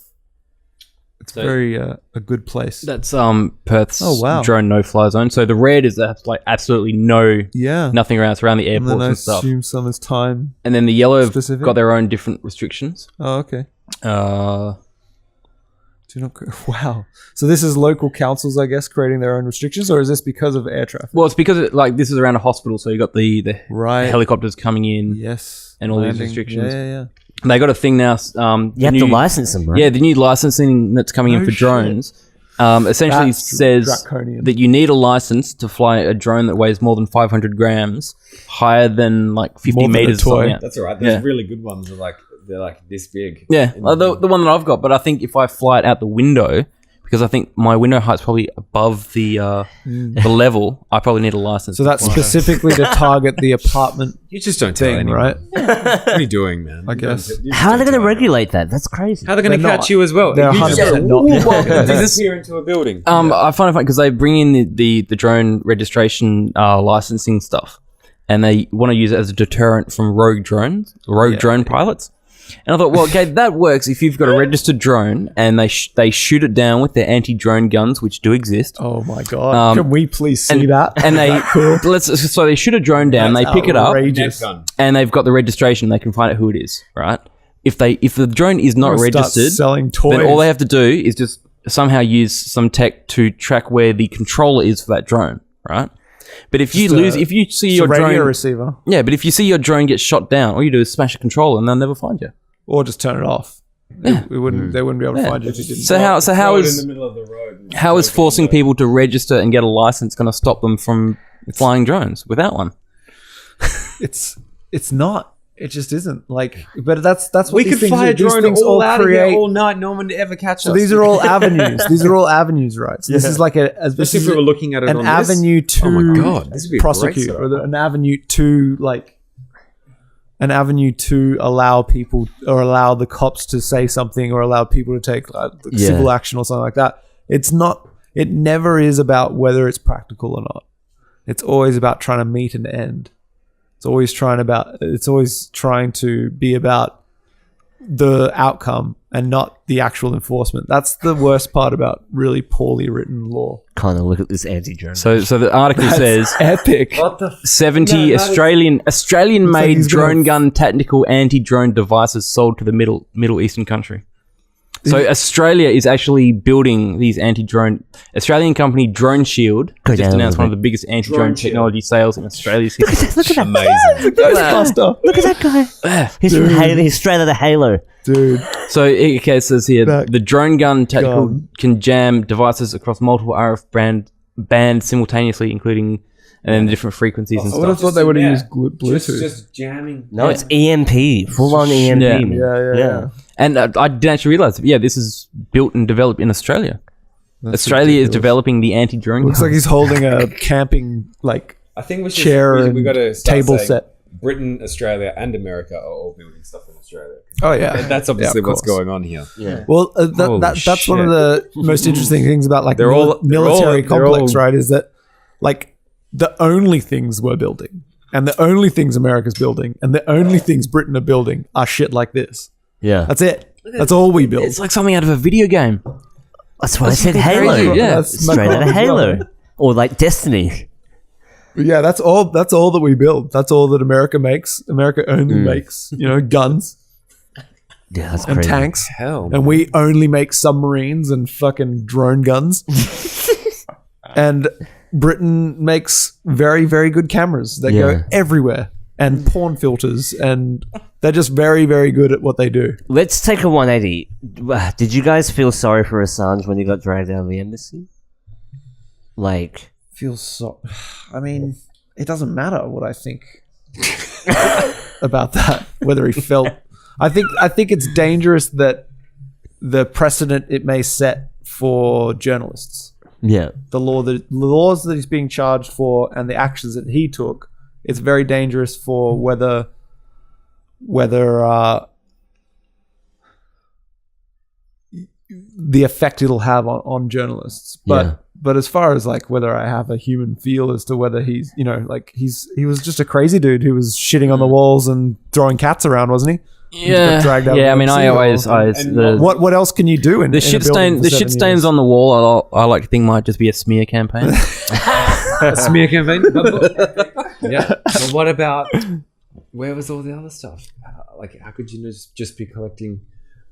It's very a good place.
That's Perth's
Oh, wow.
drone no-fly zone. So the red is that's like absolutely nothing around. It's around the
And
airports
then I
and stuff.
assume some is time.
And then the yellow have
specific?
got their own different restrictions.
Oh, okay.
Uh,
Do not go. Wow. So this is local councils, I guess, creating their own restrictions, or is this because of air traffic?
well, it's because this is around a hospital, so you got the
Right.
helicopters coming in.
Yes.
And all these
Landing.
restrictions.
Yeah.
And they got a thing now.
You have to license them, right?
Yeah, the new licensing that's coming in
No
for
shit.
drones essentially
That's
says
draconian.
that you need a license to fly a drone that weighs more than 500 grams, higher than like 50
More than a
meters.
toy.
or something.
That's all right. There's
Yeah.
really good ones. They're like this big.
Yeah, the one that I've got, but I think if I fly it out the window, because I think my window height's probably above the level, I probably need a license.
So
to
that's
fly.
specifically to target the apartment
You just don't tell
thing,
anyone.
right?
What are you doing, man?
I guess.
How are they going to regulate that? That's crazy.
How are they going to
They're
catch
not.
you as well?
They're
You just
100%
go,
not.
"Ooh, disappear into a building.
I find it funny because they bring in the drone registration licensing stuff, and they want to use it as a deterrent from rogue drone pilots. And I thought, well, okay, that works if you've got a registered drone and they shoot it down with their anti-drone guns, which do exist.
Oh my god! Can we please see that?
And they so they shoot a drone down,
That's
they pick it up,
outrageous.
and they've got the registration. They can find out who it is, right? If the drone is not
Start
registered,
selling toys.
then all they have to do is just somehow use some tech to track where the controller is for that drone, right? But if you see
It's
your
a radio
drone,
receiver,
yeah, but if you see your drone get shot down, all you do is smash a controller, and they'll never find you.
or just turn it off. They wouldn't be able to find you if you didn't.
So how
Throw it
is
in the middle of the road.
how is forcing people to register and get a license going to stop them from flying drones without one?
It's not. It just isn't. Like, but that's what
We
these
could
things
fly
are-
a
these
drone
things
all out of here
create.
all night. No one would ever catch
So
us.
these are all avenues. These are all avenues, right? So this is like this
Especially
is
if we were looking at it
an
on
avenue
this.
to
Oh my god, this would be a great
prosecute,
setup.
or an avenue to like an avenue to allow people or allow the cops to say something or allow people to take civil action or something like that. It's not. It never is about whether it's practical or not. It's always about trying to meet an end. It's always trying to be about the outcome and not the actual enforcement. That's the worst part about really poorly written law.
Kind of look at this anti-drone.
So the article says
Epic.
70 Australian made
he's
drone
gonna-
gun tactical anti-drone devices sold to the Middle Eastern country. So Australia is actually building these anti-drone. Australian company Drone Shield
Go
just
down a
announced
little
one of the biggest anti-drone
Drone Shield.
technology sales in Australia's history.
Look at that.
Amazing.
Ghostbuster.
Look at that guy. He's from Halo. He's straight out of Halo.
Dude.
So it says here,
That
the drone gun tactical
gun.
can jam devices across multiple RF bands simultaneously, including and then different frequencies and
I would have
stuff.
thought they would have
Yeah.
used Bluetooth.
Just jamming.
No, it's EMP. Full-on EMP.
Yeah.
man.
Yeah.
And I didn't actually realize, this is built and developed in Australia.
That's
Australia is
ridiculous.
developing the anti-drone
Looks
gun.
like he's holding a camping
I think we should,
chair
we
and
got to start
table
saying
set.
Britain, Australia, and America are all building stuff in Australia.
Oh yeah,
That's obviously
of
what's
course.
going on here.
Yeah.
Well,
Holy
that's one of the most interesting things about like
They're all-
military
they're
complex,
all-
right? Is that like the only things we're building and the only things America's building and the only things Britain are building are shit like this.
Yeah.
That's it. That's all we build.
It's like something out of a video game.
That's why I said Halo.
crazy, yeah.
That's
Straight out of
as well.
Halo. Or like Destiny.
Yeah, that's all that we build. That's all that America makes. America only makes, guns
Yeah, that's
and
crazy.
tanks.
Hell,
And we only make submarines and fucking drone guns. And Britain makes very, very good cameras that go
Yeah.
everywhere and porn filters. And they're just very, very good at what they do.
Let's take a 180. Did you guys feel sorry for Assange when he got dragged out of the embassy? Like...
Feels so. I mean, it doesn't matter what I think. about that. Whether he felt, I think it's dangerous that the precedent it may set for journalists.
Yeah.
The laws that he's being charged for and the actions that he took, it's very dangerous for whether the effect it'll have on journalists. But as far as like whether I have a human feel as to whether he's, you know, like he was just a crazy dude who was shitting on the walls and throwing cats around, wasn't he?
Yeah, I mean,
what else can you do in
the shit stain? The shit stains on the wall. I like to think might just be a smear campaign.
A smear campaign. Yeah. But what about where was all the other stuff? Like, how could you just be collecting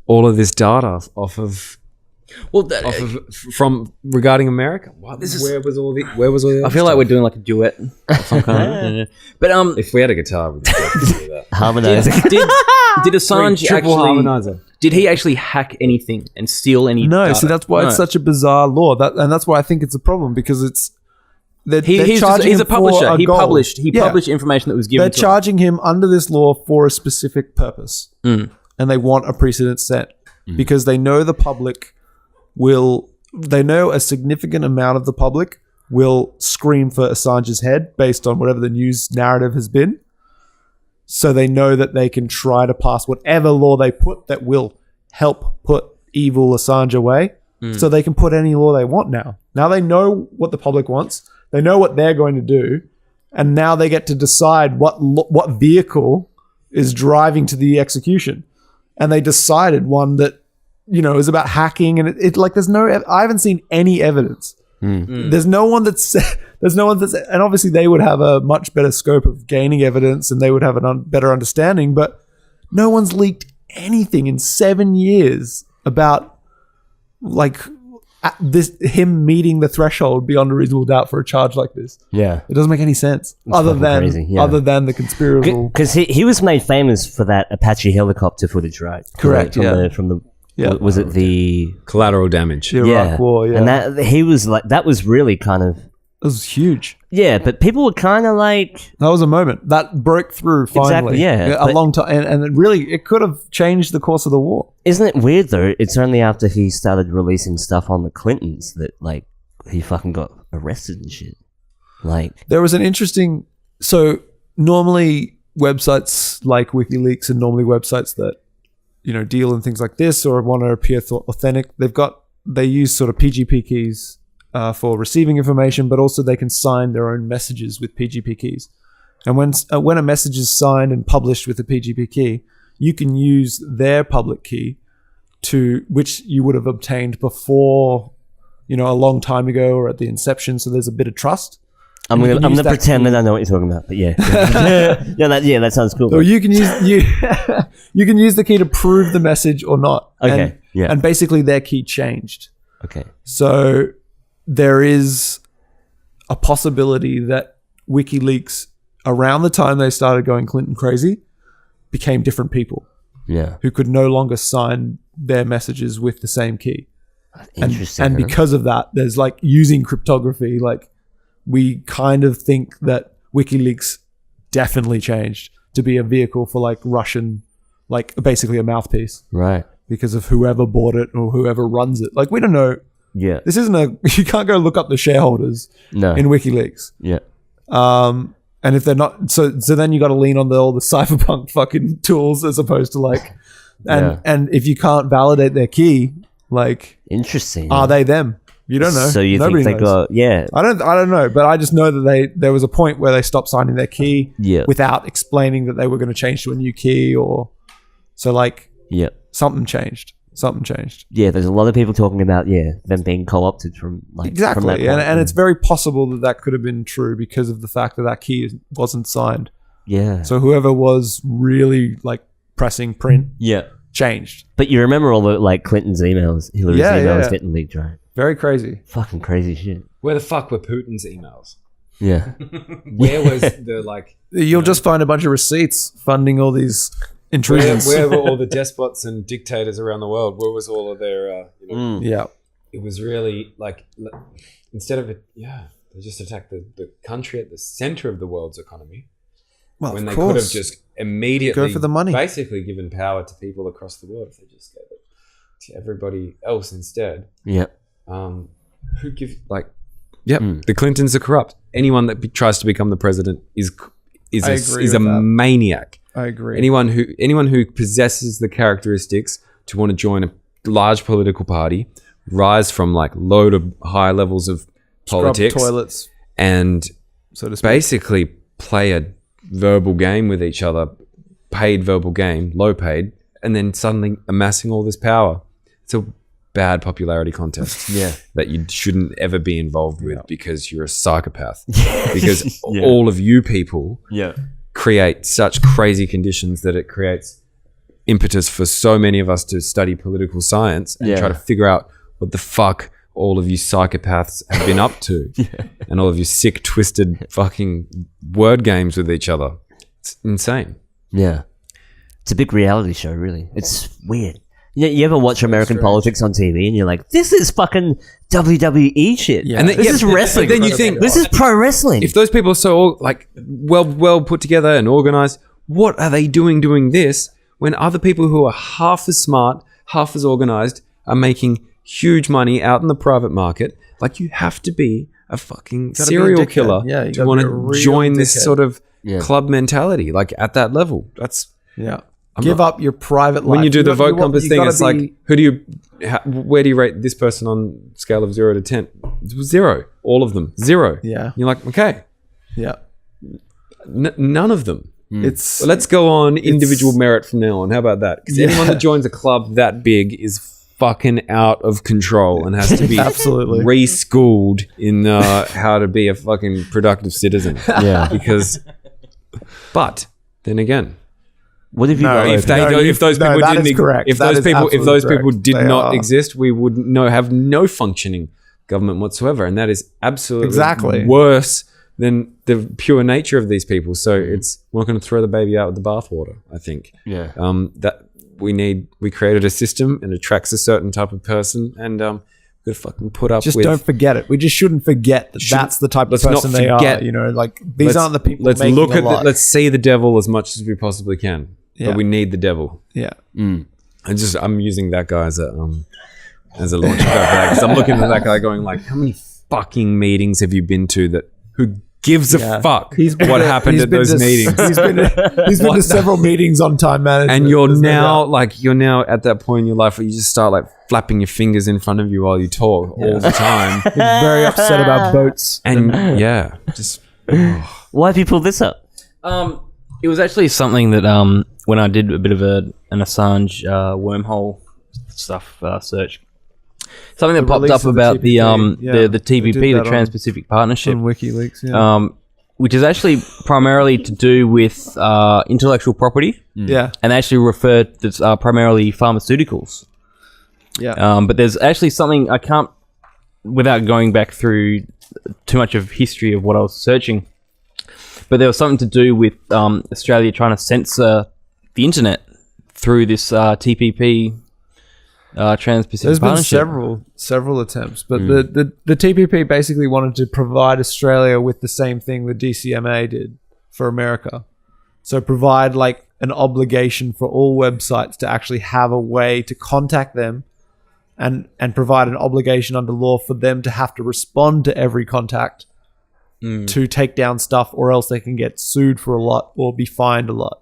all of this data off of from regarding America? Where was all the?
I feel like we're doing like a duet of some kind. Yeah. But
if we had a guitar, we could definitely do that.
Harmonizing.
Did Assange
triple harmonizer?
Did he actually hack anything and steal any?
No,
data?
see that's why it's such a bizarre law. And that's why I think it's a problem because it's.
He's a publisher. He published information that was given.
They're charging him under this law for a specific purpose, and they want a precedent set because they know the public will. They know a significant amount of the public will scream for Assange's head based on whatever the news narrative has been. So they know that they can try to pass whatever law they put that will help put evil Assange away. So they can put any law they want now. Now they know what the public wants. They know what they're going to do. And now they get to decide what vehicle is driving to the execution. And they decided one that, you know, is about hacking. And it like, I haven't seen any evidence. There's no one that's, and obviously they would have a much better scope of gaining evidence and they would have a better understanding, but no one's leaked anything in 7 years about like him meeting the threshold beyond a reasonable doubt for a charge like this.
Yeah.
It doesn't make any sense other than the conspiratorial.
Because he was made famous for that Apache helicopter footage, right?
Correct.
Was it the
collateral damage?
The Iraq War,
and that was really kind of.
It was huge.
Yeah, but people were kind of like...
That was a moment. That broke through finally.
Exactly, yeah.
A long time. And it could have changed the course of the war.
Isn't it weird, though? It's only after he started releasing stuff on the Clintons that, like, he fucking got arrested and shit. Like... There was
an interesting... So, normally websites like WikiLeaks and normally websites that, you know, deal in things like this or want to appear authentic, they use sort of PGP keys for receiving information, but also they can sign their own messages with PGP keys. And when a message is signed and published with a PGP key, you can use their public key which you would have obtained before, you know, a long time ago or at the inception. So there's a bit of trust.
I'm gonna pretend that I know what you're talking about, but yeah, that sounds cool.
So you can use you can use the key to prove the message or not.
Okay,
and basically their key changed.
Okay,
so there is a possibility that WikiLeaks, around the time they started going Clinton crazy, became different people.
Yeah,
who could no longer sign their messages with the same key.
Interesting.
And because of that, there's like using cryptography, like. We kind of think that WikiLeaks definitely changed to be a vehicle for like Russian, like basically a mouthpiece.
Right.
Because of whoever bought it or whoever runs it. Like we don't know.
Yeah.
This isn't you can't go look up the shareholders in WikiLeaks.
Yeah.
And if they're not, so then you got to lean on all the cypherpunk fucking tools as opposed to like, and if you can't validate their key, like.
Interesting.
Are they them? You don't know.
So you
Nobody
think they
knows.
got
I don't know, but I just know that there was a point where they stopped signing their key without explaining that they were going to change to a new key or so like something changed.
Yeah, there's a lot of people talking about them being co-opted from like
exactly,
from
and it's very possible that could have been true because of the fact that key wasn't signed.
Yeah.
So whoever was really like pressing print changed.
But you remember all the like Clinton's emails, Hillary's emails getting leaked, right?
Very crazy.
Fucking crazy shit.
Where the fuck were Putin's emails?
Yeah.
Where was the like...
You'll just find a bunch of receipts funding all these intrusions.
Where were all the despots and dictators around the world? Where was all of their...
Yeah.
It was really like... Instead of it... Yeah. They just attacked the country at the center of the world's economy.
Well,
when
of
they could have
course.
just immediately
Go for the money.
basically given power to people across the world if they just gave it to everybody else instead.
Yeah.
Who gives the Clintons are corrupt. Anyone that tries to become the president is
I agree
a
with that.
maniac.
I agree.
Anyone who possesses the characteristics to want to join a large political party, rise from like low to high levels of politics,
toilets,
and
so to speak.
basically play a verbal game with each other, paid verbal game, low paid, and then suddenly amassing all this power. It's a bad popularity contest that you shouldn't ever be involved with because you're a psychopath. Because all of you people create such crazy conditions that it creates impetus for so many of us to study political science and try to figure out what the fuck all of you psychopaths have been up to and all of you sick, twisted fucking word games with each other. It's insane.
Yeah. It's a big reality show, really. It's weird. You ever watch American politics on TV and you're like, this is fucking WWE shit.
Yeah.
And then,
This is wrestling.
Then you think,
This is pro wrestling.
if those people are so like well put together and organized, what are they doing this when other people who are half as smart, half as organized are making huge money out in the private market? Like, you have to be a fucking
Gotta be a
serial
dickhead.
killer
Yeah, you
to
gotta
want
be a
to
real
join this
dickhead.
sort of
Yeah.
club mentality, like at that level. That's
Give up your private life.
when you do the vote compass thing.
gotta
It's like, where do you rate this person on a scale of 0 to 10? 0. All of them 0.
Yeah.
You're like, okay,
yeah.
none of them.
It's
Well, let's go on individual merit from now on. How about that? Because anyone that joins a club that big is fucking out of control and has to be
Absolutely.
reschooled in how to be a fucking productive citizen.
Yeah.
Because, but then again,
What have you got?
if those people
that
didn't
is correct.
if
That
those
is
people if
absolutely
those people
correct.
did
They
not
are.
exist, we would have no functioning government whatsoever, and that is absolutely
Exactly.
worse than the pure nature of these people. So we're not going to throw the baby out with the bathwater, I think.
Yeah.
That we created a system and it attracts a certain type of person, and we've got to fucking put up
just
with.
don't forget it. We just shouldn't forget that that's the type of
let's not
person they
forget-
are. You know, like these aren't the people.
Let's
making
look
a
at
lot.
let's see the devil as much as we possibly can,
Yeah.
but we need the devil.
Yeah.
I'm using that guy as a launch pad for that, because I'm looking at that guy going like, how many fucking meetings have you been to that? Who gives a fuck what happened at those meetings?
He's been to several meetings on time management.
And you're
There's no
now at that point in your life where you just start like flapping your fingers in front of you while you talk all the time,
doubt. He's very upset about boats.
and just
Why have you pulled this up?
It was actually something that when I did a bit of an Assange wormhole stuff search, something that popped
release
up
of the
about the
TPP. Yeah,
the
they did
TPP, the
that on-
Trans-Pacific Partnership,
on WikiLeaks. Yeah.
which is actually primarily to do with intellectual property,
Yeah.
and they actually refer to primarily pharmaceuticals.
Yeah.
But there's actually something I can't, without going back through too much of history of what I was searching, but there was something to do with Australia trying to censor the internet through this TPP, Trans-Pacific
There's been
Partnership.
several attempts, but the TPP basically wanted to provide Australia with the same thing the DCMA did for America. So provide like an obligation for all websites to actually have a way to contact them and provide an obligation under law for them to have to respond to every contact to take down stuff, or else they can get sued for a lot or be fined a lot.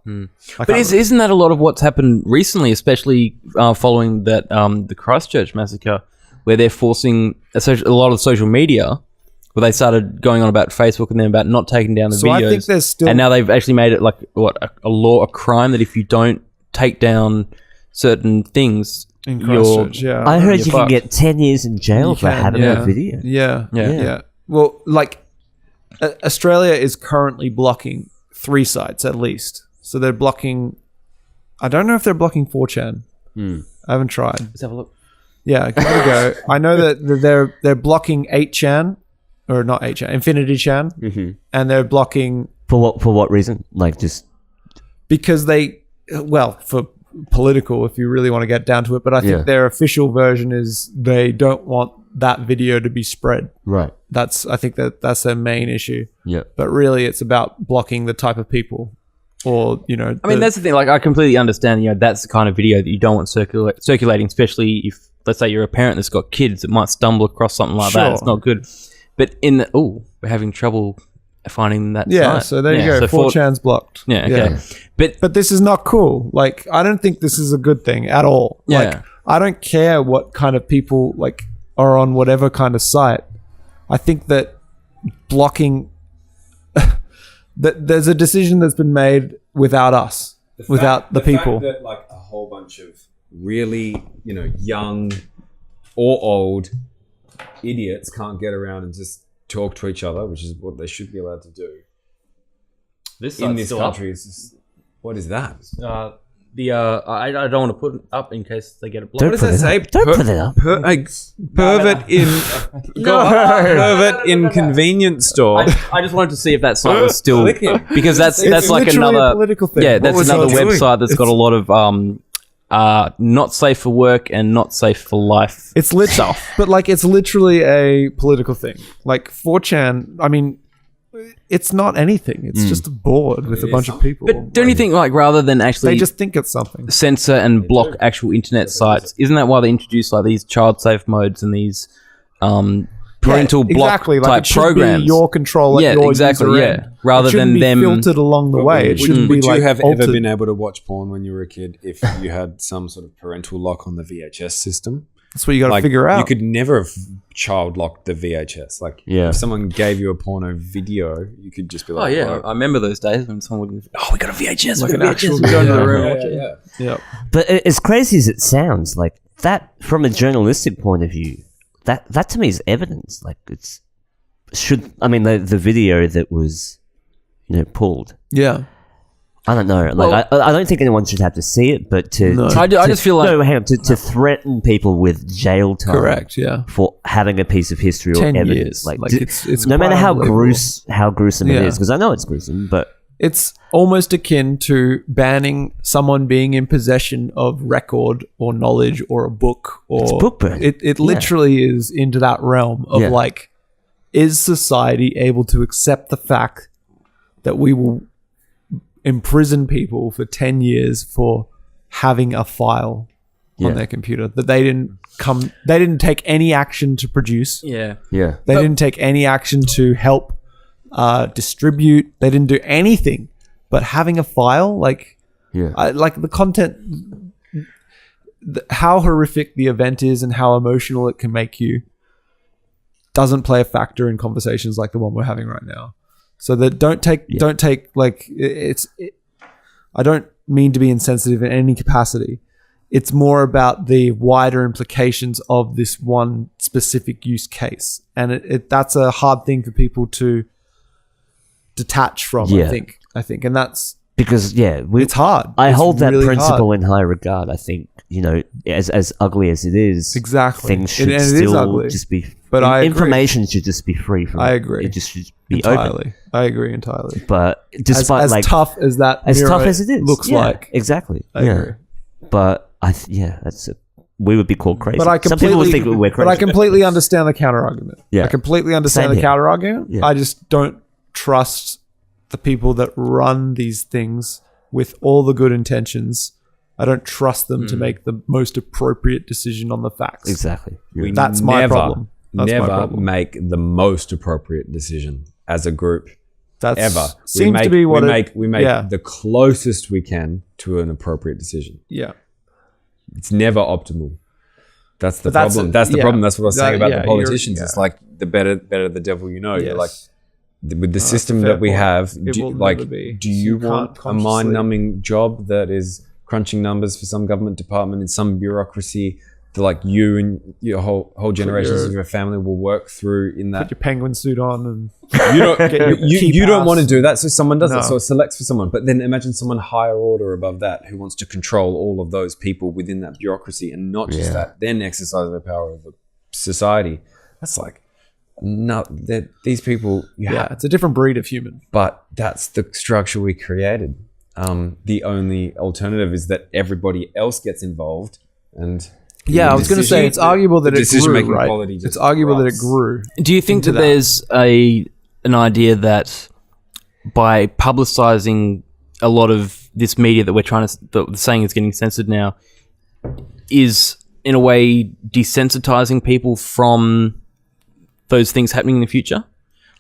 But isn't that a lot of what's happened recently, especially following that the Christchurch massacre, where they're forcing a lot of social media, where they started going on about Facebook and then about not taking down the
So
videos.
I think there's still-
and now they've actually made it like a law, a crime, that if you don't take down certain things,
in
you're
Christchurch, yeah.
I heard
you're
you can
fucked.
get 10 years in jail
You
for
can,
having
yeah.
a video.
Yeah. Well, like Australia is currently blocking 3 sites at least. So they're blocking. I don't know if they're blocking 4chan. I haven't tried.
Let's have a look.
Yeah, give it a go. I know that they're blocking 8chan, or not 8chan, Infinity Chan, and they're blocking
For what reason? Like just
because for political, if you really want to get down to it. But I think
Yeah.
their official version is they don't want that video to be spread.
right.
I think that's their main issue.
Yeah.
But really, it's about blocking the type of people or you know.
I mean, that's the thing. Like, I completely understand. You know, that's the kind of video that you don't want circulating, especially if, let's say, you're a parent that's got kids that might stumble across something like that. It's not good. But we're having trouble finding that.
Yeah. So there you go.
So
4chan's blocked.
Yeah. Okay.
But this is not cool. Like, I don't think this is a good thing at all.
Yeah.
Like, I don't care what kind of people like are on whatever kind of site. I think that blocking that there's a decision that's been made without us, without the people.
Fact that, like, a whole bunch of really, you know, young or old idiots can't get around and just talk to each other, which is what they should be allowed to do. In this country is just, what is that?
I don't want to put it up in case they get it blocked.
Don't
What does that say?
Don't put it up.
Pervert in convenience store.
I just wanted to see if that site was still, because that's
It's
like
literally
another
a political thing.
Yeah,
What
that's
was
another
it doing?
website that's got a lot of not safe for work and not safe for life.
It's but like it's literally a political thing. Like 4chan, I mean, it's not anything. It's just a board with a bunch of people.
But don't you think, like, rather than actually
they just think it's something?
censor and block actual internet sites, isn't that why they introduce like these child safe modes and these parental block
exactly. Like,
type
it should
programs?
be your control at your user end.
Rather
it shouldn't
than
be
them
filtered along the way. It shouldn't be
Would
like
you have
altered.
ever been able to watch porn when you were a kid if you had some sort of parental lock on the VHS system?
That's what you got to
Like,
figure out.
you could never have child locked the VHS. Like,
Yeah.
if someone gave you a porno video, you could just be
Oh
like,
yeah, I remember those days when someone would, we got a VHS,
Like
we
an
got a
actual
VHS. Go into the
video.
room.
yeah.
But as crazy as it sounds, like that from a journalistic point of view, that to me is evidence. Like the video that was, pulled.
Yeah.
I don't know. Like I don't think anyone should have to see it, but
I just feel like
hang on, to threaten people with jail time.
Correct. Yeah.
For having a piece of history or
10
evidence,
years.
like
It's
no matter
quite
how
unbelievable.
gruesome it
Yeah.
is, because I know it's gruesome, but
It's almost akin to banning someone being in possession of record or knowledge or a book or
It's book burning.
It literally is into that realm of
Yeah.
like, is society able to accept the fact that we will imprison people for 10 years for having a file on their computer that they didn't take any action to produce.
yeah.
They didn't take any action to help distribute. They didn't do anything, but having a file, like the content, how horrific the event is and how emotional it can make you doesn't play a factor in conversations like the one we're having right now. So that don't take like I don't mean to be insensitive in any capacity. It's more about the wider implications of this one specific use case, and that's a hard thing for people to detach from. I think, and that's
because
it's hard.
I
It's
hold that
really
principle
hard.
in high regard. I think, as ugly as it is,
Exactly.
things should
And it is
still
ugly.
just be.
But I agree.
information should just be free from.
I agree.
It just should be open.
entirely. I agree entirely.
But despite
As tough as that,
as
mirror
tough as it is,
looks
yeah,
like.
exactly.
I agree.
But we would be called crazy.
But I
Some people would
completely,
think we're crazy.
but I completely understand the counter argument.
Yeah.
I completely understand
Same
the
here.
counter argument.
Yeah.
I just don't trust the people that run these things with all the good intentions. I don't trust them to make the most appropriate decision on the facts.
Exactly.
We
That's my problem. That's my
never
problem.
make the most appropriate decision as a group.
That's
Ever.
seems to be what
we make the closest we can to an appropriate decision.
yeah.
It's never optimal. That's the
But that's
problem.
it.
That's the
Yeah.
problem. That's what I was saying about
Yeah,
the politicians.
you're-
It's like the better the devil you know. You're like,
Yes.
with the system
fair
that we
point.
have,
It will never be.
do you
You can't
want a
consciously-
mind-numbing job that is crunching numbers for some government department in some bureaucracy that like you and your whole generations of your family will work through in that?
Put your penguin suit on and
You don't
your keep
you don't
ass.
want to do that, so someone does
No.
it. So it selects for someone. But then imagine someone higher order above that who wants to control all of those people within that bureaucracy, and not just that, then exercise the power of the society. That's like, no, these people.
it's a different breed of human.
But that's the structure we created. The only alternative is that everybody else gets involved, and
Yeah, I was going to say it's arguable that it grew,
decision-making
right?
quality just
It's arguable that it
erupts.
grew.
Do you think
into
that there's an idea that by publicizing a lot of this media that we're trying to saying is getting censored now is in a way desensitizing people from those things happening in the future.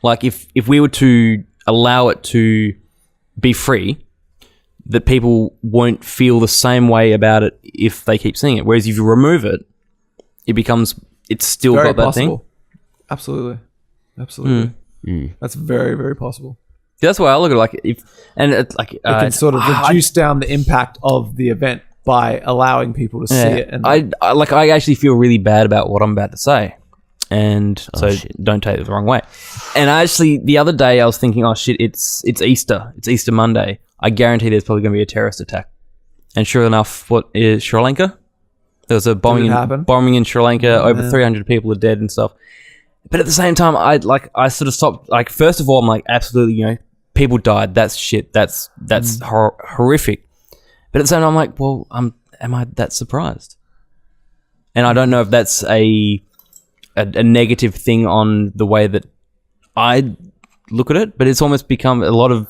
Like if we were to allow it to be free, that people won't feel the same way about it if they keep seeing it. Whereas if you remove it, it's still
Very
got that
possible.
thing.
Absolutely. That's very, very possible.
That's why I look at it.
It can sort of reduce down the impact of the event by allowing people to see it. And
I actually feel really bad about what I'm about to say, and don't take it the wrong way. And actually, the other day I was thinking, oh shit, it's Easter. It's Easter Monday. I guarantee there's probably going to be a terrorist attack. And sure enough, what is Sri Lanka? There was a bombing in Sri Lanka. Over 300 people are dead and stuff. But at the same time, I sort of stopped. Like, first of all, I'm like, absolutely, people died. That's shit. That's horrific. But at the same time, I'm like, well, am I that surprised? And I don't know if that's a negative thing on the way that I look at it, but it's almost become a lot of.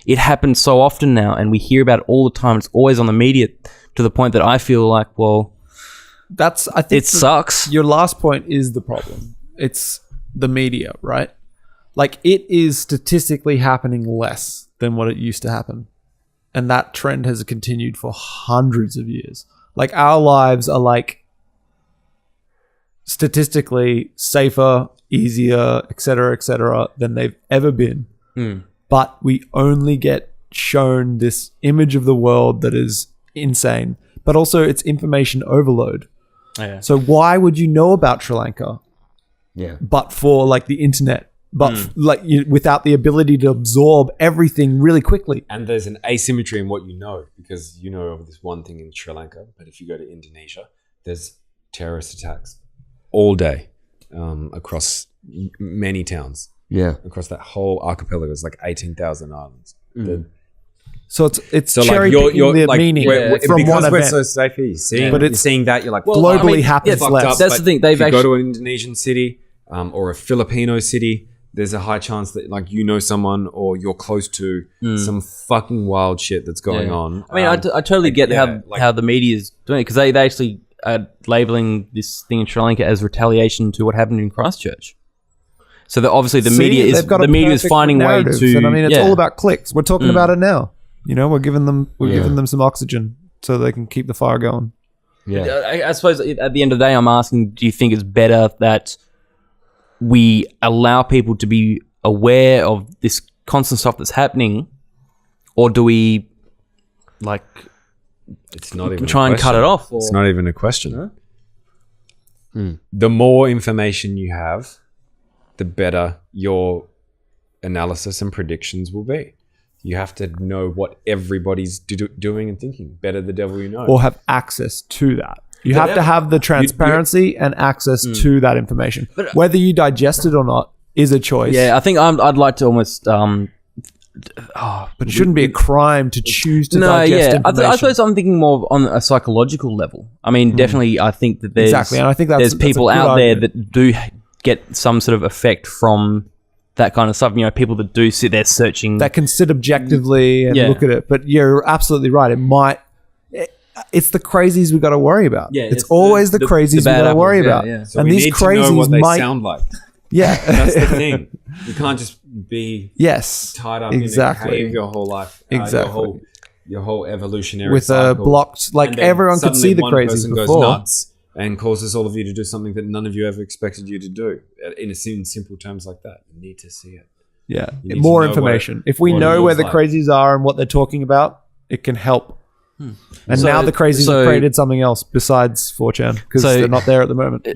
It happens so often now, and we hear about it all the time. It's always on the media to the point that I feel like, well,
I think
it sucks.
Your last point is the problem. It's the media, right? Like, it is statistically happening less than what it used to happen. And that trend has continued for hundreds of years. Like, our lives are like statistically safer, easier, etc., than they've ever been. But we only get shown this image of the world that is insane. But also it's information overload.
Oh, yeah.
So why would you know about Sri Lanka?
Yeah.
But for like the internet, without the ability to absorb everything really quickly.
And there's an asymmetry in what you know, because you know of this one thing in Sri Lanka, but if you go to Indonesia, there's terrorist attacks all day across many towns.
Yeah.
Across that whole archipelago, there's like 18,000 islands.
So it's
So
cherry
like
picking the
like,
meaning from
because
one
we're
event.
so safe here,
But
you're
it's
seeing that, you're like,
globally happens
fucked
less.
up,
That's
but
the thing,
if you go to an Indonesian city or a Filipino city, there's a high chance that like someone or you're close to some fucking wild shit that's going on.
I mean, I totally get how the media is doing it, because they actually are labeling this thing in Sri Lanka as retaliation to what happened in Christchurch. So that obviously the media is finding way to.
And I mean, it's all about clicks. We're talking about it now. We're giving them some oxygen so they can keep the fire going.
Yeah, I suppose at the end of the day, I'm asking: do you think it's better that we allow people to be aware of this constant stuff that's happening, or do we
It's not even
try and cut it off? Or?
It's not even a question. The more information you have, the better your analysis and predictions will be. You have to know what everybody's doing and thinking. Better the devil you know.
Or have access to that. You have to have the transparency and access to that information. Whether you digest it or not is a choice.
Yeah, I think I'd like to almost...
but it shouldn't be a crime to choose to digest information.
I suppose I'm thinking more on a psychological level. I mean, definitely I think that there's...
Exactly, and I think
there's people out there
argument.
that do get some sort of effect from that kind of stuff. People that do sit there searching...
That can sit objectively and look at it. But you're absolutely right. It's the crazies we got to worry about.
Yeah,
it's always the crazies we got to worry about.
Yeah.
So
and
we
these
need
crazies
to know what they
might
sound like.
Yeah,
That's the thing. You can't just be tied up in a cave your whole life. Your whole evolutionary
with
cycle.
a blocked, like everyone could see the crazies
person
before.
goes nuts and causes all of you to do something that none of you ever expected you to do. In simple terms like that, you need to see it.
Yeah,
You need
more
to know
information. If we
what it
know where
looks
the
like.
crazies are and what they're talking about, it can help. And
So-
now the crazies
so-
have created something else besides 4chan because
So-
they're not there at the moment.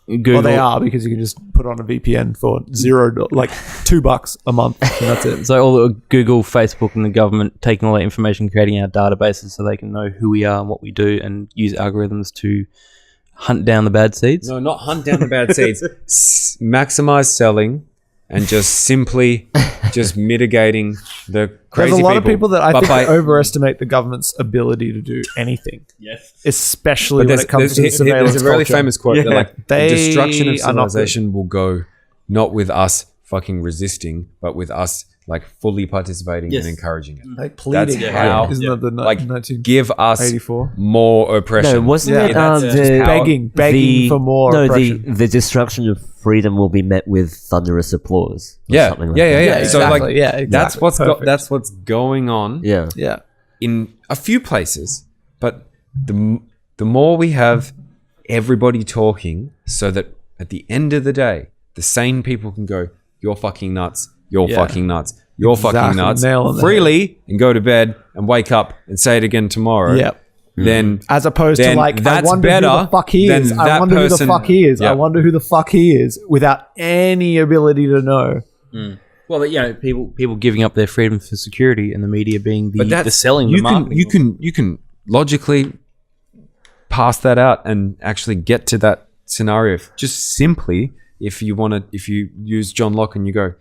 Google...
Well, they are because you can just put on a VPN for $2 a month, and that's it.
So all the Google, Facebook, and the government taking all that information, creating our databases so they can know who we are and what we do, and use algorithms to hunt down the bad seeds.
No, not hunt down the bad seeds. Maximize selling and just simply mitigating the crazy
There's a lot of people that I think
by-
overestimate the government's ability to do anything.
Yes.
Especially when it comes to surveillance
There's a really
culture.
famous quote that like
They
the destruction of
are not good.
civilization will go not with us fucking resisting, but with us like fully participating
Yes.
and encouraging it.
Like pleading.
That's how-
Isn't that the
Like
1984?
give us more oppression.
No, wasn't
Yeah,
it
that's
the
just how-
begging for more
No,
oppression.
the destruction of freedom will be met with thunderous applause. Or
Yeah,
something like
yeah,
that.
yeah,
Yeah,
So like
exactly. Yeah, exactly.
that's what's going on
Yeah.
Yeah.
in a few places, but the more we have everybody talking, so that at the end of the day, the sane people can go, "You're fucking nuts. You're
Yeah.
fucking nuts. You're fucking
Exactly.
nuts,"
Nail on the
freely, and go to bed and wake up and say it again tomorrow.
Yep.
Then
As opposed to
Then
like, I
that's
wonder who
better
the fuck he
than
is. I
that
wonder who the
person-
fuck he is.
Yeah.
I wonder who the fuck he is without any ability to know.
Well, you know, people giving up their freedom for security, and the media being the selling,
you
the marketing.
you can logically pass that out and actually get to that scenario. Just simply, if you use John Locke and you go,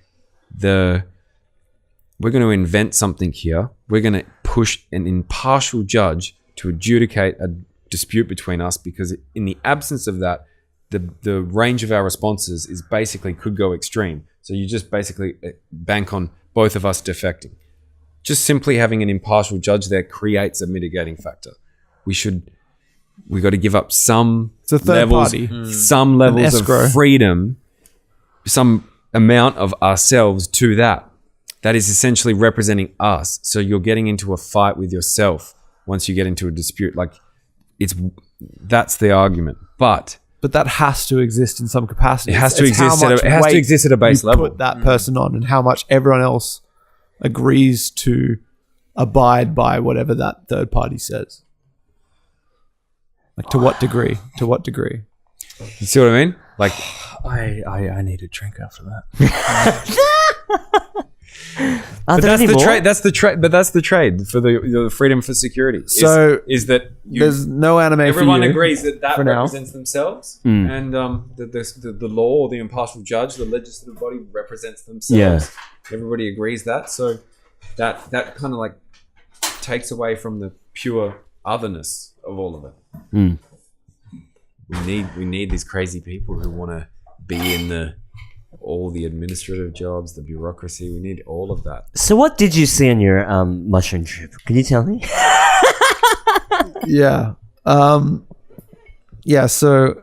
we're going to invent something here. We're going to push an impartial judge to adjudicate a dispute between us, because in the absence of that, the range of our responses is basically could go extreme. So you just basically bank on both of us defecting. Just simply having an impartial judge there creates a mitigating factor. We got to give up some
It's a third
levels,
party.
some levels
escrow.
of freedom, some amount of ourselves to that. That is essentially representing us. So you're getting into a fight with yourself once you get into a dispute. Like that's the argument. But
that has to exist in some capacity.
It has to
It's how
exist at
much
a- it has to
weight
exist at a base
you
level.
Put that person on, and how much everyone else agrees to abide by whatever that third party says. Like to what degree? To what degree?
you see what I mean? Like
I need a drink after that.
Are
but
there
that's
any
the
more?
trade. That's the trade. But that's the trade for the freedom for security.
So
is that
There's no anime
everyone
for you.
agrees that
for now.
represents themselves, and the law or the impartial judge, the legislative body represents themselves. Everybody agrees that. So that kind of like takes away from the pure otherness of all of it. We need these crazy people who want to be in all the administrative jobs, the bureaucracy. We need all of that.
So what did you see on your mushroom trip? Can you tell me?
Yeah. Yeah, so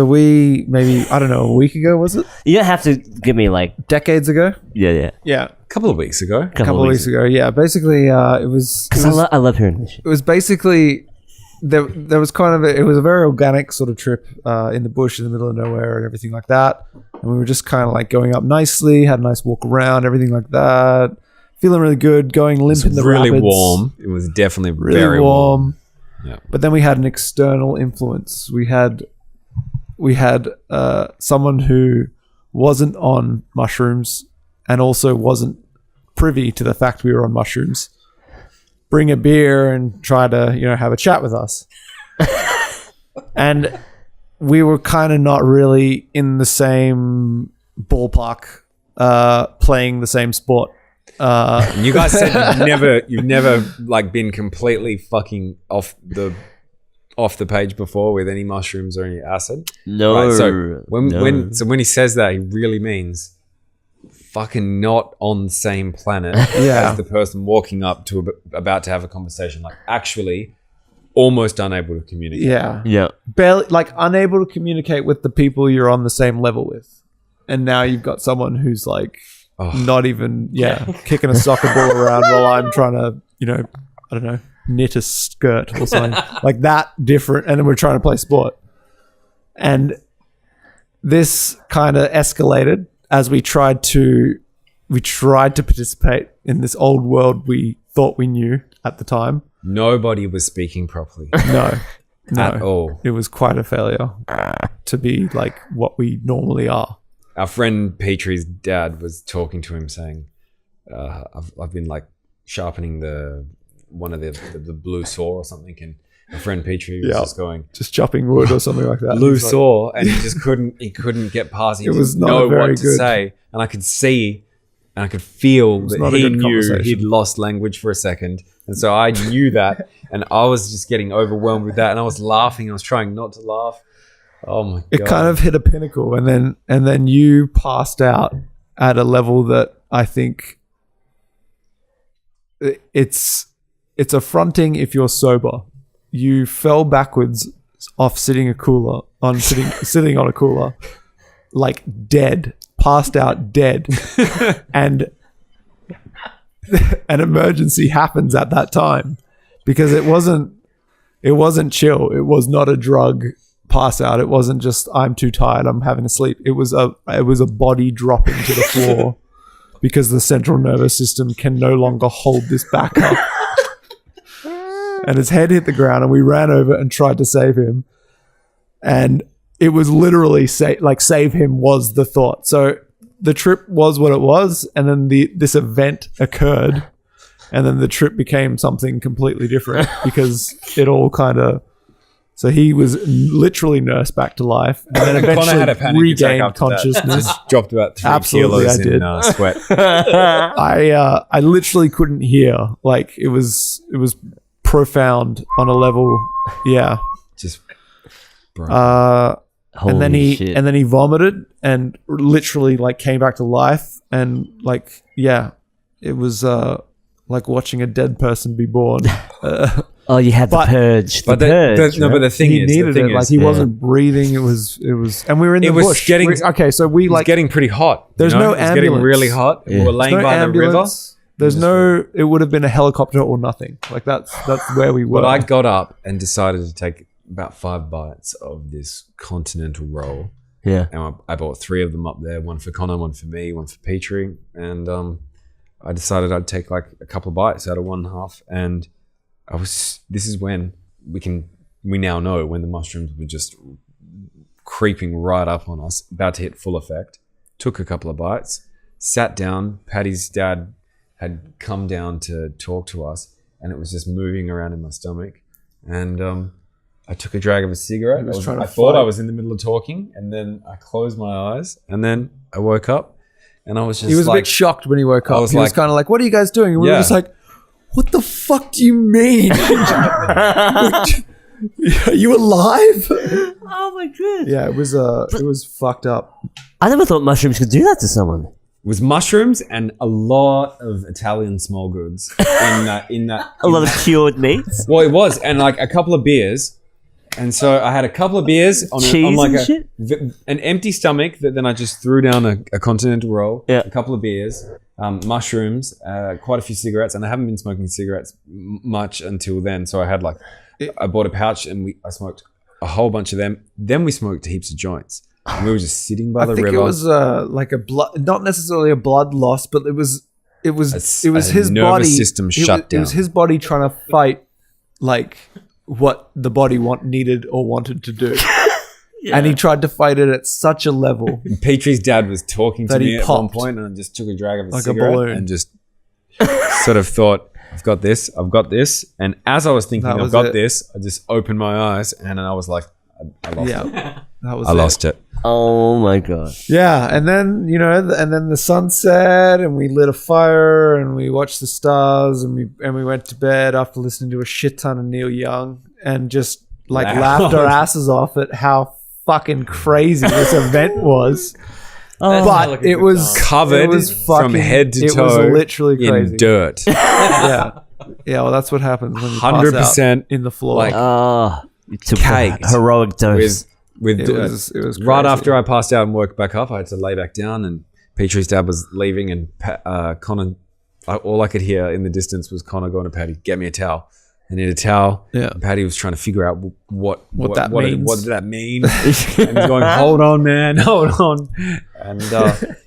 we maybe, I don't know, a week ago, was it?
You don't have to give me like
Decades ago?
yeah.
Yeah.
A couple of weeks ago.
A couple of weeks ago. Yeah. Basically, it was
Because I love hearing this shit.
it was basically there was kind of it was a very organic sort of trip in the bush in the middle of nowhere and everything like that, and we were just kind of like going up nicely, had a nice walk around, everything like that, feeling really good, going limp in the
Really
rapids,
warm. It was definitely
really
very warm.
warm.
Yeah.
But then we had an external influence. We had someone who wasn't on mushrooms and also wasn't privy to the fact we were on mushrooms bring a beer and try to, have a chat with us. And we were kind of not really in the same ballpark, playing the same sport.
And you guys said you've never like been completely fucking off the page before with any mushrooms or any acid.
No.
Right, so when he says that, he really means fucking not on the same planet
Yeah.
as the person walking up to about to have a conversation. Like actually almost unable to communicate.
Yeah.
Yeah.
Barely, like unable to communicate with the people you're on the same level with. And now you've got someone who's like not even, kicking a soccer ball around while I'm trying to, I don't know, knit a skirt or something like that different. And then we're trying to play sport. And this kind of escalated as we tried to participate in this old world we thought we knew at the time.
Nobody was speaking properly
No.
at all.
It was quite a failure to be like what we normally are.
Our friend Petrie's dad was talking to him saying, I've been like sharpening one of the blue saw or something, and my friend Petrie was just going
Just chopping wood or something like that.
blue
He's like,
saw, and he just couldn't get past. He
It was
didn't
not
know
very
what to
good.
say, and I could see and I could feel that
not a
he
good
knew
conversation.
he'd lost language for a second, and so I knew that, and I was just getting overwhelmed with that, and I was laughing. I was trying not to laugh. Oh my god!
it kind of hit a pinnacle, and then you passed out at a level that I think it's affronting if you're sober. You fell backwards off sitting on a cooler, like dead, passed out dead, and an emergency happens at that time because it wasn't chill. It was not a drug pass out. It wasn't just I'm too tired, I'm having to sleep. It was a body dropping to the floor because the central nervous system can no longer hold this back up. And his head hit the ground, and we ran over and tried to save him. And it was literally save him was the thought. So the trip was what it was, and then this event occurred, and then the trip became something completely different because it all kind of. So he was literally nursed back to life, and then eventually
had a panic
regained consciousness.
Just dropped about 3
Absolutely,
kilos
I did.
in sweat.
I literally couldn't hear. Like it was profound on a level. Yeah.
Just bro.
And then
shit.
he vomited and literally like came back to life, and like it was like watching a dead person be born.
Oh, you had the purge.
But the thing
He
is,
needed it. Like he wasn't breathing. It was, and we were in the bush. So we
it was getting pretty hot.
There's no
It was getting
ambulance.
really hot.
Yeah.
We were laying by the river.
There's no. It would have been a helicopter or nothing. Like that's where we were.
But I got up and decided to take about 5 bites of this continental roll.
Yeah.
And I bought 3 of them up there. One for Connor, one for me, one for Petrie. And I decided I'd take like a couple of bites out of one half. And this is when we now know when the mushrooms were just creeping right up on us, about to hit full effect. Took a couple of bites, sat down. Paddy's dad had come down to talk to us, and it was just moving around in my stomach. And I took a drag of a cigarette. I thought I was in the middle of talking, and then I closed my eyes, and then I woke up, and I was just
He was a bit shocked when he woke up.
I was
He was kind of like, "What are you guys doing?" And we were just like, "What the fuck do you mean? Are you alive?"
Oh my god.
Yeah, it was fucked up.
I never thought mushrooms could do that to someone.
It was mushrooms and a lot of Italian small goods in that.
A lot of cured meats.
Well, it was, and like a couple of beers. And so I had a couple of beers on
Cheese
like
and shit?
an empty stomach that then I just threw down a continental roll,
Yeah.
a couple of beers, mushrooms, quite a few cigarettes, and I haven't been smoking cigarettes much until then. So I had I bought a pouch and I smoked a whole bunch of them. Then we smoked heaps of joints. And we were just sitting by the river.
I think it was like a blood, not necessarily a blood loss, but it was his
nervous
body
system shut down.
It was his body trying to fight like what the body needed or wanted to do. And he tried to fight it at such a level.
And Petrie's dad was talking to
That
me
he
at one
popped
point, and I just took a drag of a
like a
cigarette
balloon.
and just sort of thought, I've got this. And as I was thinking,
That
I've
was
got
it.
this, I just opened my eyes and I was like, I lost it.
That was
I lost it.
Oh my god.
Yeah, and then the sun set, and we lit a fire, and we watched the stars, and we went to bed after listening to a shit ton of Neil Young, and just like laughed our asses off at how fucking crazy this event was. But it was
Covered from head to toe.
It was literally crazy
in dirt.
Yeah. Well, that's what happens when you pass
100%
out in the floor.
like
You took
Caked.
a heroic dose.
with
It
dirt.
was
Right
crazy.
after I passed out and woke back up, I had to lay back down, and Petrie's dad was leaving, and Connor, all I could hear in the distance was Connor going to Paddy, "Get me a towel. I need a towel."
Yeah.
And Paddy was trying to figure out what
that means.
What did that mean? And he's going, "Hold on, man, hold on." And